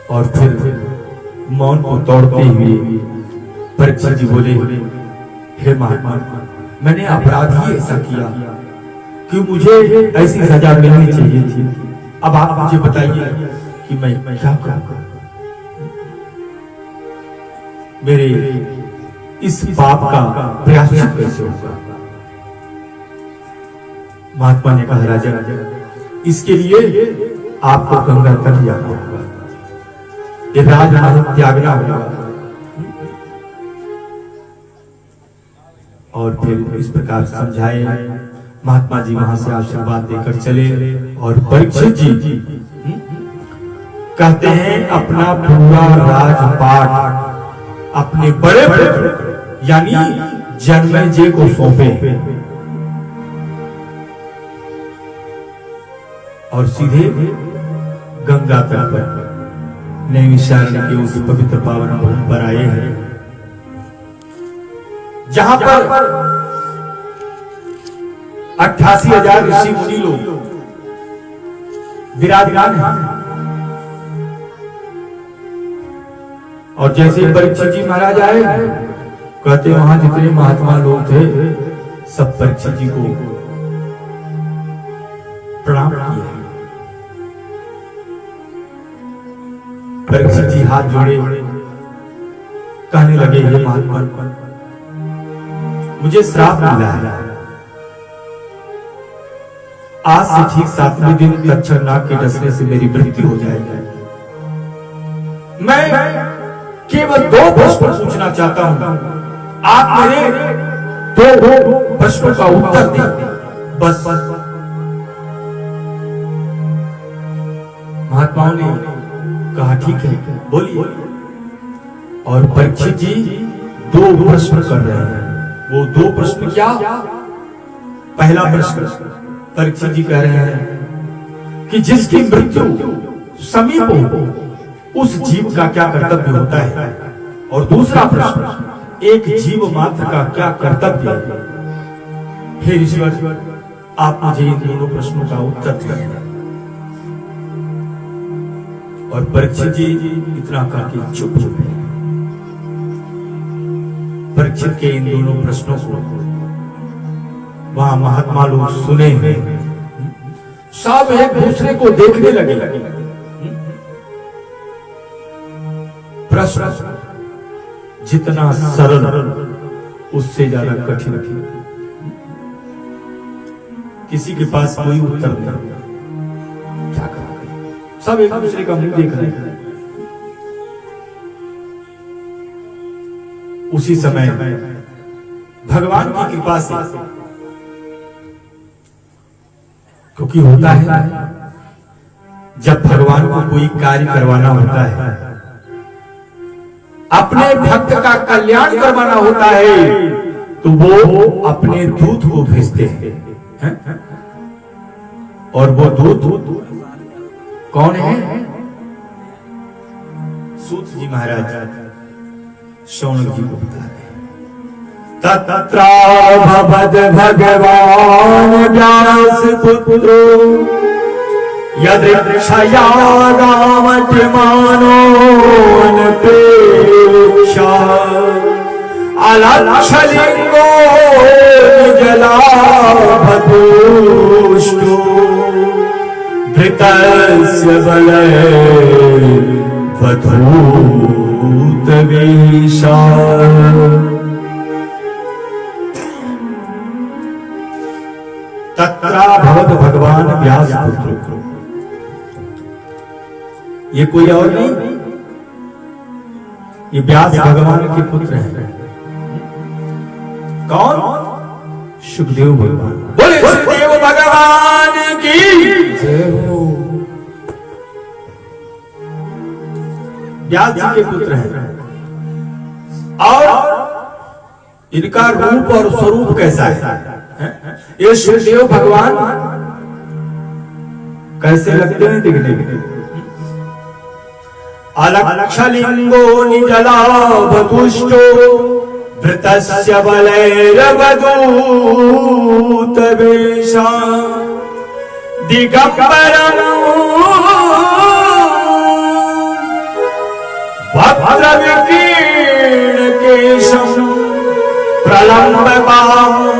और फिर मौन को तोड़ते हुए परीक्षित जी बोले, हे महात्मा मैंने अपराध ही ऐसा किया कि मुझे ऐसी सजा मिलनी चाहिए थी। अब आप मुझे बताइए कि मैं क्या करूं? मेरे इस पाप का प्रायश्चित कैसे होगा? महात्मा ने कहा, राजा इसके लिए आपको गंगा तट जाना होगा, ये राजमहल त्यागना होगा। और फिर इस प्रकार समझाए। महात्मा जी वहां से आशीर्वाद देकर चले और परीक्षित जी कहते हैं अपना पूरा राजपाट अपने बड़े पुत्र यानी जन्मेजय को सौंपे और सीधे गंगा तट पर नैमिषारण्य के उस पवित्र पावन भूमि पर आए हैं, जहां पर 88,000 ऋषि मुनि लोग विराजमान हैं। और जैसे परीक्षित जी महाराज आए, कहते वहां जितने महात्मा लोग थे सब परीक्षित जी को प्रणाम किए। परीक्षित जी हाथ जोड़े कहने लगे, हे महात्मा मुझे श्राप मिला है, आज से ठीक 7वें दिन तक्षक नाग के डसने से मेरी मृत्यु हो जाएगी। मैं केवल 2 प्रश्न पूछना चाहता हूं, आप मेरे 2 प्रश्नों का उत्तर दें बस। महात्माओं ने कहा ठीक है बोलिए। और परीक्षित जी दो प्रश्न कर रहे हैं। वो दो प्रश्न क्या? पहला प्रश्न परीक्षित जी कह रहे हैं कि जिसकी मृत्यु समीप हो उस जीव का क्या कर्तव्य होता है, और दूसरा प्रश्न एक जीव मात्र का क्या कर्तव्य है। हे ईश्वर, आप मुझे इन दोनों प्रश्नों का उत्तर दें। और परीक्षित जी इतना करके चुप हो गए। परीक्षित के इन दोनों प्रश्नों को वहां महात्मा लोग सुने हैं, सब एक दूसरे को देखने लगे। प्रश्न जितना सरल उससे ज्यादा कठिन थी। किसी के पास कोई उत्तर नहीं। क्या करें? सब एक दूसरे का मुंह देख रहे हैं। उसी समय भगवान की कृपा से, क्योंकि होता है जब भगवान को कोई कार्य करवाना होता है, अपने भक्त का कल्याण करवाना होता है, तो वो अपने दूत को भेजते हैं। और वो दूत कौन है? सूत जी महाराज शौनक जी को बता रहे। तत्राभवद भगवान व्यास पुत्रो यदृक्षया रामटिमानो अनपेक्षा अलक्षलिंगो जलाभतुष्टो धृतस्य बले वधूतवेशा। तत्राभवद भगवान व्यास पुत्र। ये कोई और नहीं, ये व्यास भगवान के पुत्र हैं। कौन? सुखदेव भगवान। बोले सुखदेव भगवान की जय हो। व्यास जी के पुत्र हैं। और इनका रूप और स्वरूप कैसा है? ये सुखदेव भगवान कैसे लगते हैं दिखने में? अलक्षलिंगो निजलाभतुष्टो धृतस्य बलैर्वधूतवेशा दिगंबरं वक्त्रविकीर्णकेशं प्रलम्बबाहुं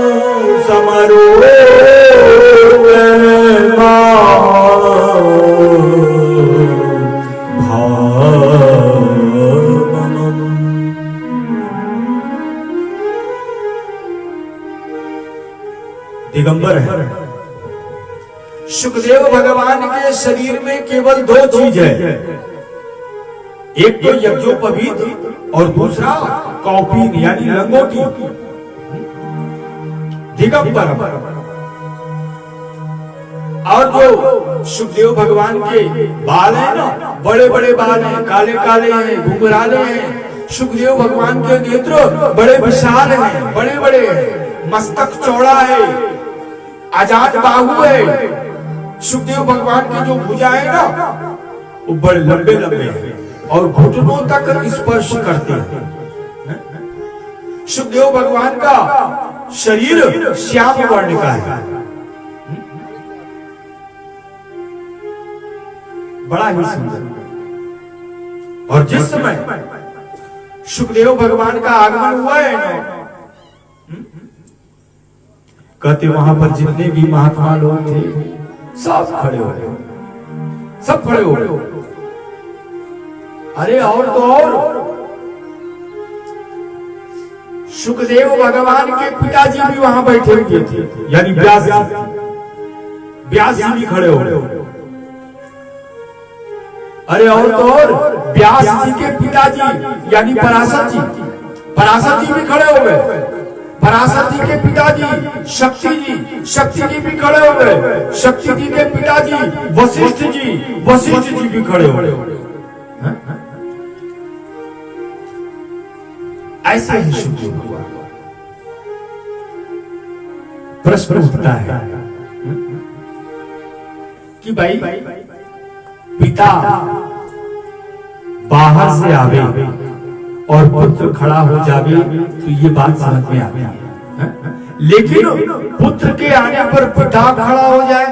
दिगंबर है। सुखदेव भगवान के शरीर में केवल दो चीज है, एक तो यज्ञोपवीत और दूसरा कौपीन यानी लंगोटी। दिगंबर। और जो सुखदेव भगवान के बाल है ना, बड़े बड़े बाल हैं, काले काले हैं, घुंघराले हैं। सुखदेव भगवान के नेत्र बड़े विशाल हैं, बड़े बड़े हैं। मस्तक चौड़ा है, आजाद बाहु है। सुखदेव भगवान की जो भुजा है ना, वो बड़े लंबे लंबे हैं और घुटनों तक स्पर्श करते हैं। सुखदेव भगवान का शरीर श्याम वर्ण का है, बड़ा ही सुंदर। और जिस समय सुखदेव भगवान का आगमन हुआ है ना, कहते वहां पर जितने भी महात्मा लोग थे सब खड़े हो गए, सब खड़े हो गए। अरे और तो और सुखदेव भगवान के पिताजी भी वहां बैठे हुए थे, यानी व्यास जी भी खड़े हो गए। अरे और तो और व्यास जी के पिताजी यानी पराशर जी भी खड़े हो गए। पराशर जी के पिताजी शक्ति जी भी खड़े हो गए। शक्ति जी के पिताजी वशिष्ठ जी भी खड़े हो गए। ऐसे ही सुखदेव भगवान प्रश्न उठता है कि भाई पिता बाहर से आवे और पुत्र खड़ा हो जावे तो ये बात समझ में आती है, लेकिन पुत्र के आने पर पिता खड़ा हो जाए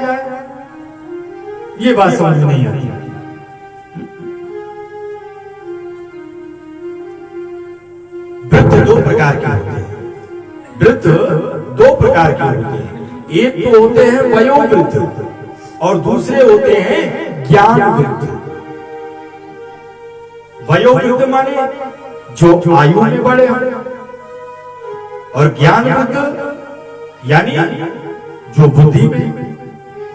ये बात समझ में नहीं आती। वृद्ध दो प्रकार के होते हैं, वृद्ध दो प्रकार के होते हैं। एक तो होते हैं वयोवृद्ध और दूसरे होते हैं ज्ञान वृद्ध। वयोवृद्ध माने जो आयु में बड़े हैं और ज्ञान वृद्ध यानी जो बुद्धि में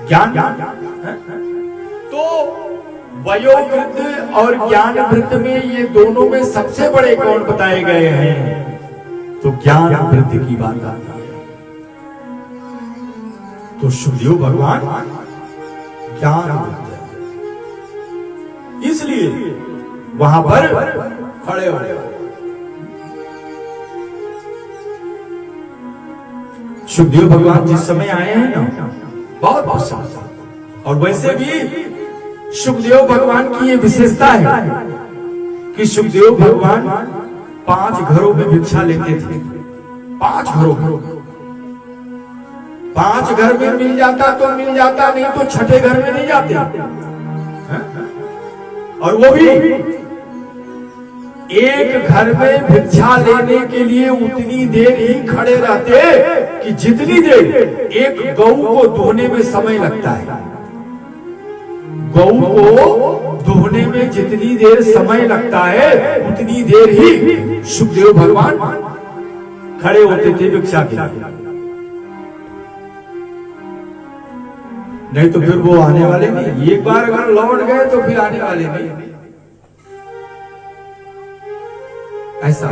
ज्ञान। तो वयोवृद्ध और ज्ञान वृद्ध में ये दोनों में सबसे बड़े कौन बताए गए हैं? तो ज्ञान वृद्ध की बात आती है। तो सुखदेव भगवान ज्ञान वृद्ध, इसलिए वहां पर खड़े हो गए। सुखदेव भगवान जिस समय आए हैं ना, बहुत प्रसन्न। और वैसे भी सुखदेव भगवान की ये विशेषता है कि सुखदेव भगवान 5 घरों में भिक्षा लेते थे। 5 घरों में, 5 घर में मिल जाता तो मिल जाता, नहीं तो छठे घर में नहीं जाते। और वो भी एक घर में भिक्षा लेने के लिए उतनी देर ही खड़े रहते कि जितनी देर एक गऊ को धोने में समय लगता है। गऊ को धोने में जितनी देर समय लगता है उतनी देर ही सुखदेव भगवान खड़े होते थे भिक्षा के लिए। नहीं तो फिर वो आने वाले नहीं। एक बार अगर लौट गए तो फिर आने वाले नहीं। ऐसा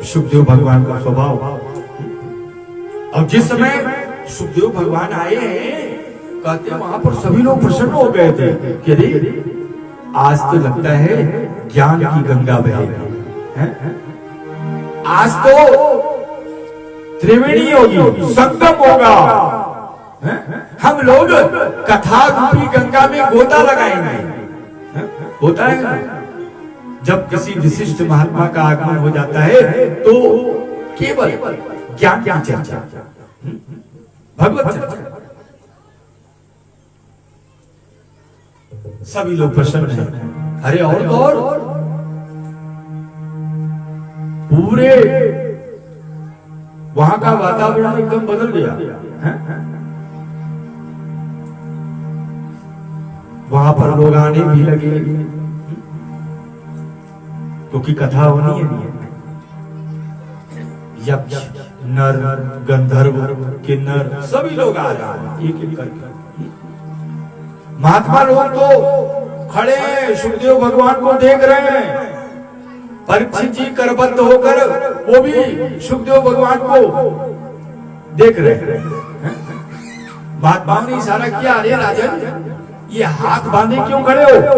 सुखदेव भगवान का स्वभाव। अब जिस समय सुखदेव भगवान आए हैं, कहते हैं वहां पर सभी लोग प्रसन्न हो गए थे कि अरे आज तो लगता है ज्ञान की गंगा बहेगी, आज तो त्रिवेणी होगी, संगम होगा। हम लोग कथा रूपी गंगा में गोता लगाएंगे। होता है ना, जब किसी विशिष्ट महात्मा का आगमन हो जाता है तो केवल ज्ञान की चर्चा, भगवत चर्चा, सभी लोग प्रसन्न हैं। अरे और पूरे वहां का वातावरण एकदम बदल गया। वहां पर लोग आने भी लगे क्योंकि कथा होनी है। यक्ष, नर, गंधर्व, किन्नर सभी लोग आ रहे हैं एक एक करके। महात्मा लोग तो खड़े सुखदेव भगवान को देख रहे हैं। परीक्षित जी करबद्ध होकर वो भी सुखदेव भगवान को देख रहे हैं। महात्माओं ने इशारा किया, अरे राजन ये हाथ बांधे क्यों खड़े हो?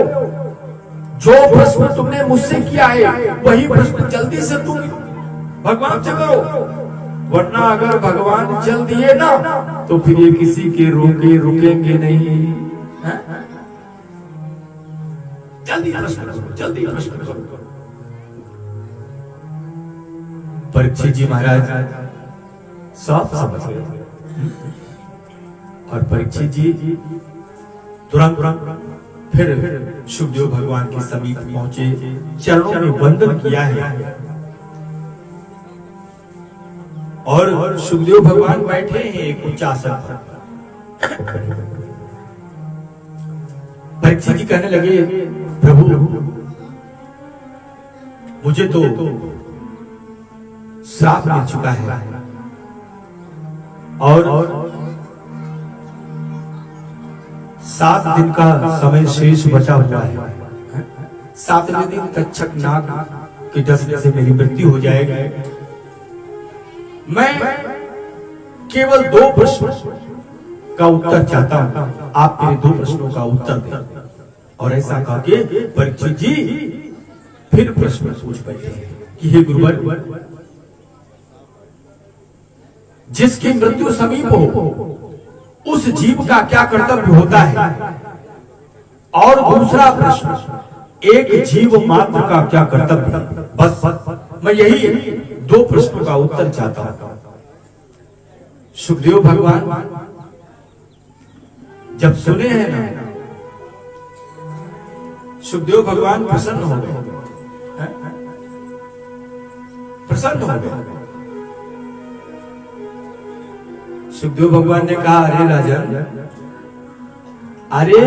जो प्रश्न तुमने मुझसे किया है वही प्रश्न जल्दी से तुम भगवान से करो, वरना अगर भगवान चल दिए ना तो फिर ये किसी के रुकेंगे नहीं। जल्दी प्रश्न करो, जल्दी प्रश्न करो। परीक्षित जी महाराज सब समझ गए और परीक्षित जी तुरंत फिर सुखदेव भगवान के समीप पहुंचे, चरणों में वंदन किया है। और सुखदेव भगवान बैठे हैं एक उच्च आसन पर। परीक्षित जी कहने लगे, प्रभु मुझे तो श्राप मिल चुका है और 7 दिन का समय शेष बचा हुआ है। 7वें दिन तक्षक नाग के डसने से मेरी मृत्यु हो जाएगी। मैं केवल 2 प्रश्न का उत्तर चाहता हूं, आप मेरे 2 प्रश्नों का उत्तर दें। और ऐसा कह के परीक्षित जी फिर प्रश्न पूछ बैठे कि हे गुरुवर, जिसकी मृत्यु समीप हो, उस जीव का क्या कर्तव्य होता है? और दूसरा प्रश्न, एक जीव मात्र का क्या कर्तव्य? बस मैं यही 2 प्रश्नों का उत्तर चाहता हूं। सुखदेव भगवान जब सुने हैं ना, सुखदेव भगवान प्रसन्न हो गए, प्रसन्न हो गए। सुखदेव भगवान ने कहा, अरे राजन, अरे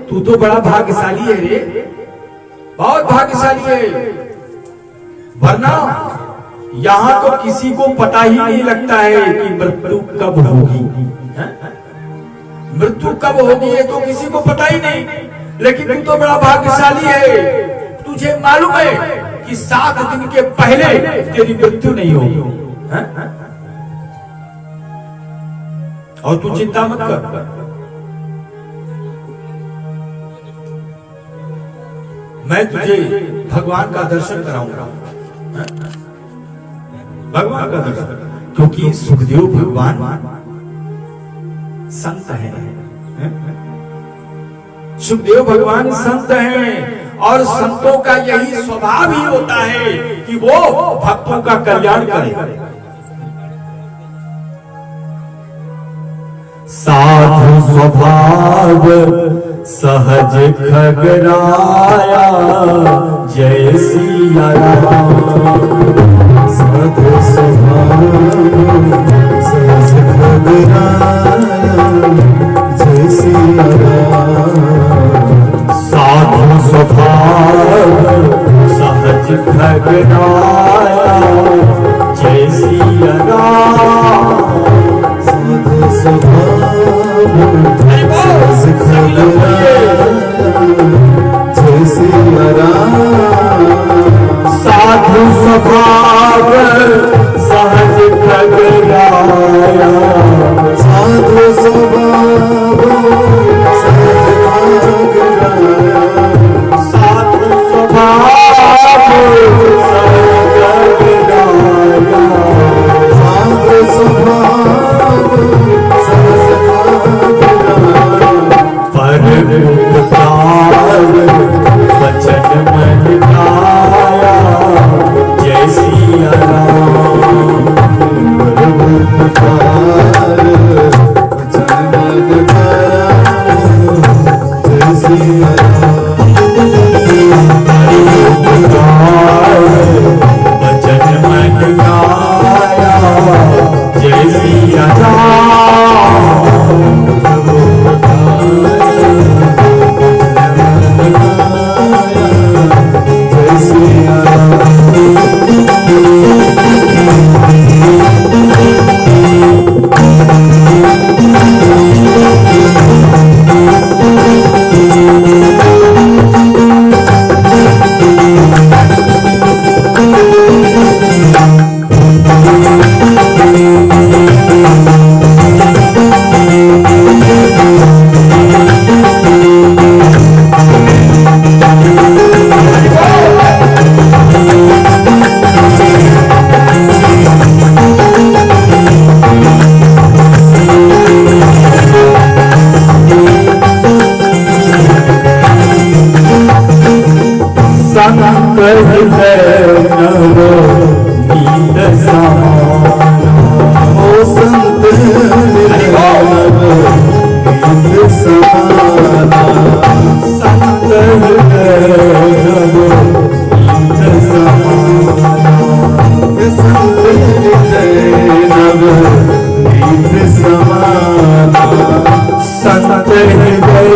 तू तो बड़ा भाग्यशाली है रे, बहुत भाग्यशाली है, वरना यहां तो किसी को पता ही नहीं लगता है कि मृत्यु कब होगी। मृत्यु कब होगी ये तो किसी को पता ही नहीं, लेकिन तू तो बड़ा भाग्यशाली है, तुझे मालूम है कि 7 दिन के पहले तेरी मृत्यु नहीं होगी, और तू चिंता मत कर, मैं तुझे भगवान का दर्शन कराऊंगा, भगवान का दर्शन, क्योंकि सुखदेव भगवान संत हैं, सुखदेव भगवान संत हैं, और संतों का यही स्वभाव ही होता है कि वो भक्तों का कल्याण करें। साधु स्वभाव सहज खगराया, जय सिया राम। साधु स्वभाव सहज खगराया, जय सिया राम। साधु स्वभाव सहज खगराया, जय सिया राम। साधु स्वभाव सहज खगराया, जय सिया राम। साधु स्वभाव सहज खगराया, साधु स्वभाव सहज खगराया, साधु स्वभाव सहज खगराया, साधु स्वभाव सहज खगराया। परम उपकार वचन मन गाया, जय सिया राम। परम उपकार वचन मन गाया, जय सिया राम। वचन मन गाया, जय सिया राम। जय सिया संत हृदय नव नीत समाना, ओ संत निर्मल नीत समाना। संत हृदय नव नीत समाना, संत हृदय नव नीत समाना। संत हृदय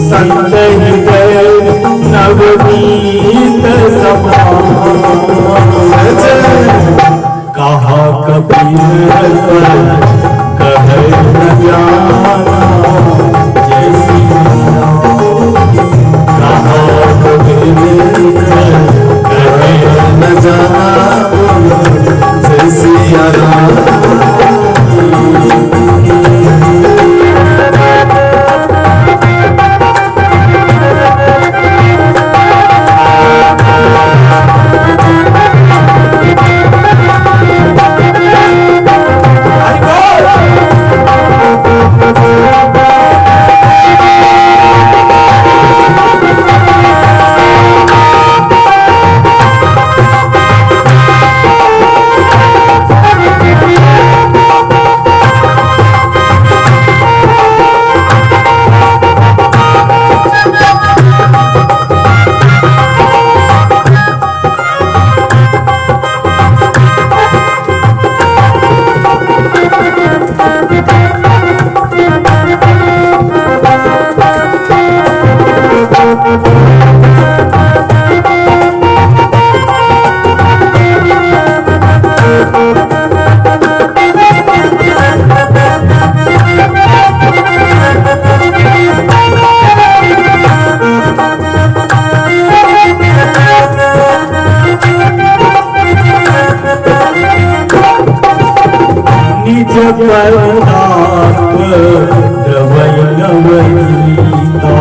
संत हृदय नवनीत समाना। कहा कबीर कहे न जाना, जय सिया राम। कहा कबीर कहे न जाना, जय सिया राम। परताप द्रवै नवनीता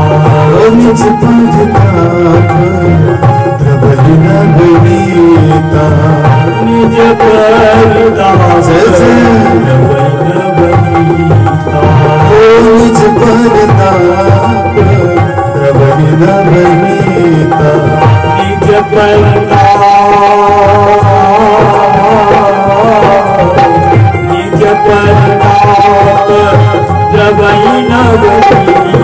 निज परताप द्रवै नवनीता निज परताप द्रवै नवनीता निज परताप द्रवै नवनीता निज परताप निज परताप द्रवै नवनीता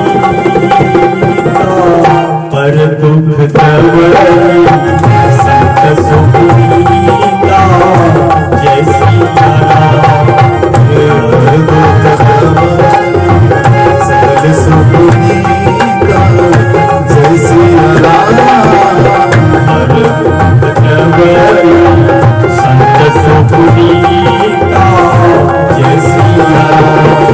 पर दुख द्रवै संत सुनीता जय सिया राम सकल सुनीता जय सिया राम पर दुख द्रवै संत सुनीता जय सिया राम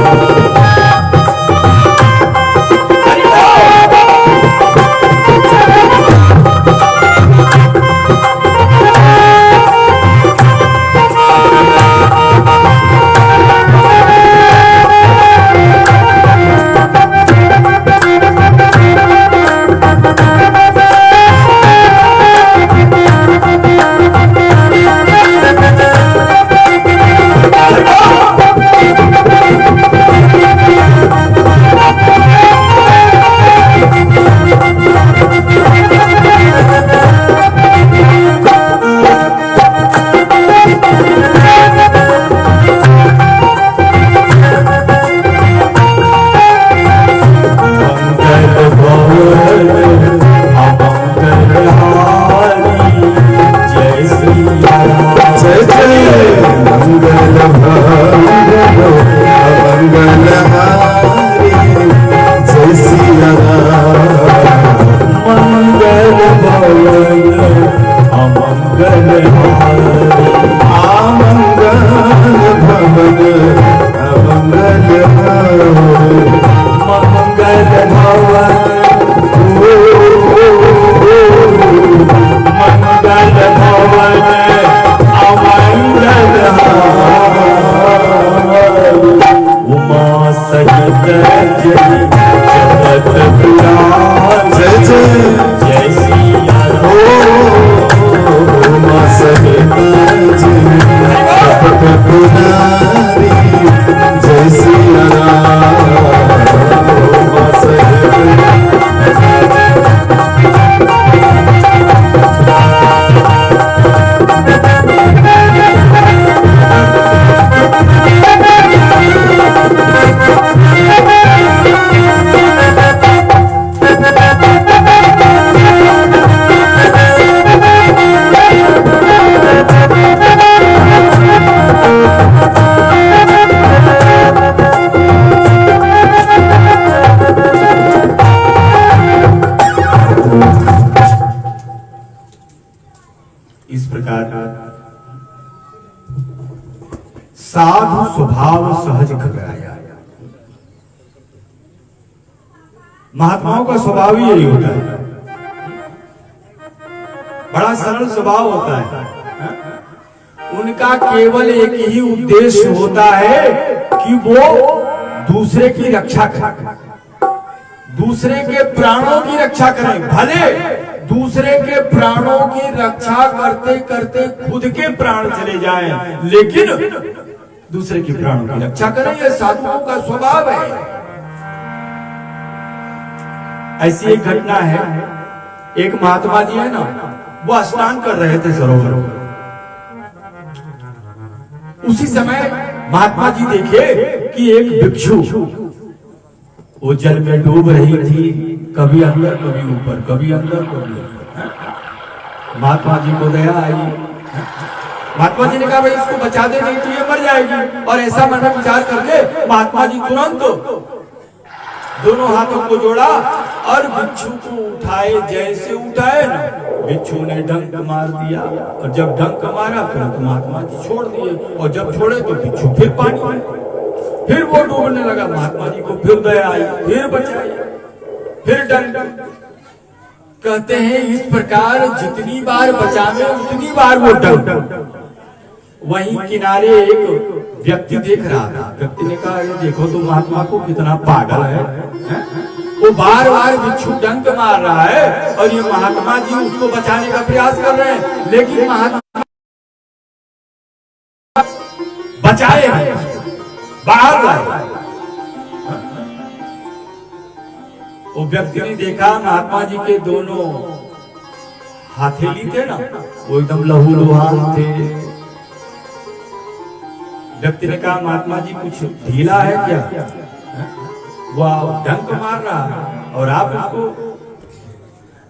साधु स्वभाव सहज खबराया। महात्माओं का स्वभाव ही यही होता है, बड़ा सरल स्वभाव होता है। उनका केवल एक ही उद्देश्य होता है कि वो दूसरे की रक्षा करें, दूसरे के प्राणों की रक्षा करें। भले दूसरे के प्राणों की रक्षा करते करते खुद के प्राण चले जाएं, लेकिन दूसरे के प्राणों की रक्षा करें। यह साधुओं का स्वभाव है। ऐसी एक घटना है, एक महात्मा जी है ना, वो स्नान कर रहे थे सरोवर में। उसी समय महात्मा जी देखे कि एक भिक्षु वो जल में डूब रही थी, कभी अंदर कभी ऊपर, कभी अंदर कभी ऊपर। महात्मा जी को दया आई। महात्मा जी ने कहा भाई इसको बचा दे, नहीं तो ये मर जाएगी। और ऐसा मन में विचार करके महात्मा जी तुरंत दोनों हाथों को जोड़ा और भिक्षु को उठाए। जैसे उठाए ना, भिक्षु ने डंक मार दिया, और जब डंक मारा तो महात्मा जी छोड़ दिए, और जब छोड़े तो भिक्षु फिर पानी में, फिर वो डूबने लगा। महात्मा जी को फिर दया आई, फिर बचाई, फिर डंक। कहते हैं इस प्रकार जितनी बार बचावे उतनी बार वो डंक। वहीं किनारे एक व्यक्ति देख रहा था। व्यक्ति ने कहा, ये देखो तो महात्मा को कितना पागल है? वो बार बार भिक्षु डंक मार रहा है और ये महात्मा जी उसको बचाने का प्रयास कर रहे हैं, लेकिन महात्मा बचाए बाहर लाए। वो व्यक्ति ने देखा महात्मा जी के दोनों हथेली थे ना, वो एकदम लहूलुहान थे। व्यक्ति ने कहा, महात्मा जी कुछ ढीला है क्या? वह डंक मार रहा है और आप उसको।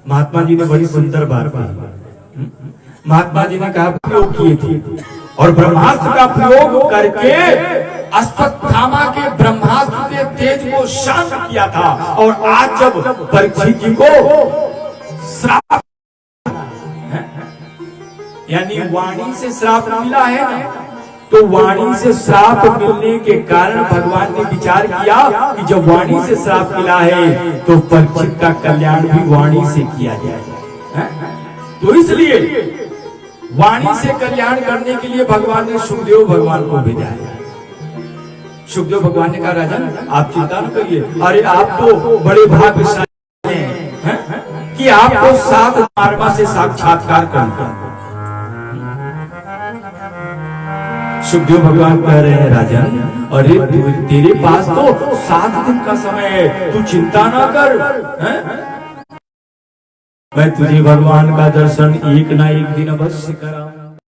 महात्मा जी ने बड़ी सुंदर बात कही। महात्मा जी ने कहा, प्रयोग किए थे और ब्रह्मास्त्र का प्रयोग करके अश्वत्थामा के ब्रह्मास्त्र के तेज को शांत किया था। और आज जब परीक्षित जी को श्राप, यानी वाणी से श्राप मिला है ना, तो वाणी से श्राप मिलने के कारण भगवान ने विचार किया कि जब वाणी से श्राप मिला है तो परीक्षित का कल्याण भी वाणी से किया जाए। तो इसलिए वाणी से कल्याण करने के लिए भगवान ने सुखदेव भगवान को भेजा है। सुखदेव भगवान ने कहा, राजन आप चिंता न करिए, अरे आप तो बड़े भाग्यशाली हैं कि आपको 7 मार्मा से साक्षात्कार करना। सुखदेव भगवान कह रहे हैं, राजन अरे तेरे पास तो 7 दिन का समय है, तू चिंता ना कर, मैं तुझे भगवान का दर्शन एक ना एक दिन अवश्य कराऊंगा।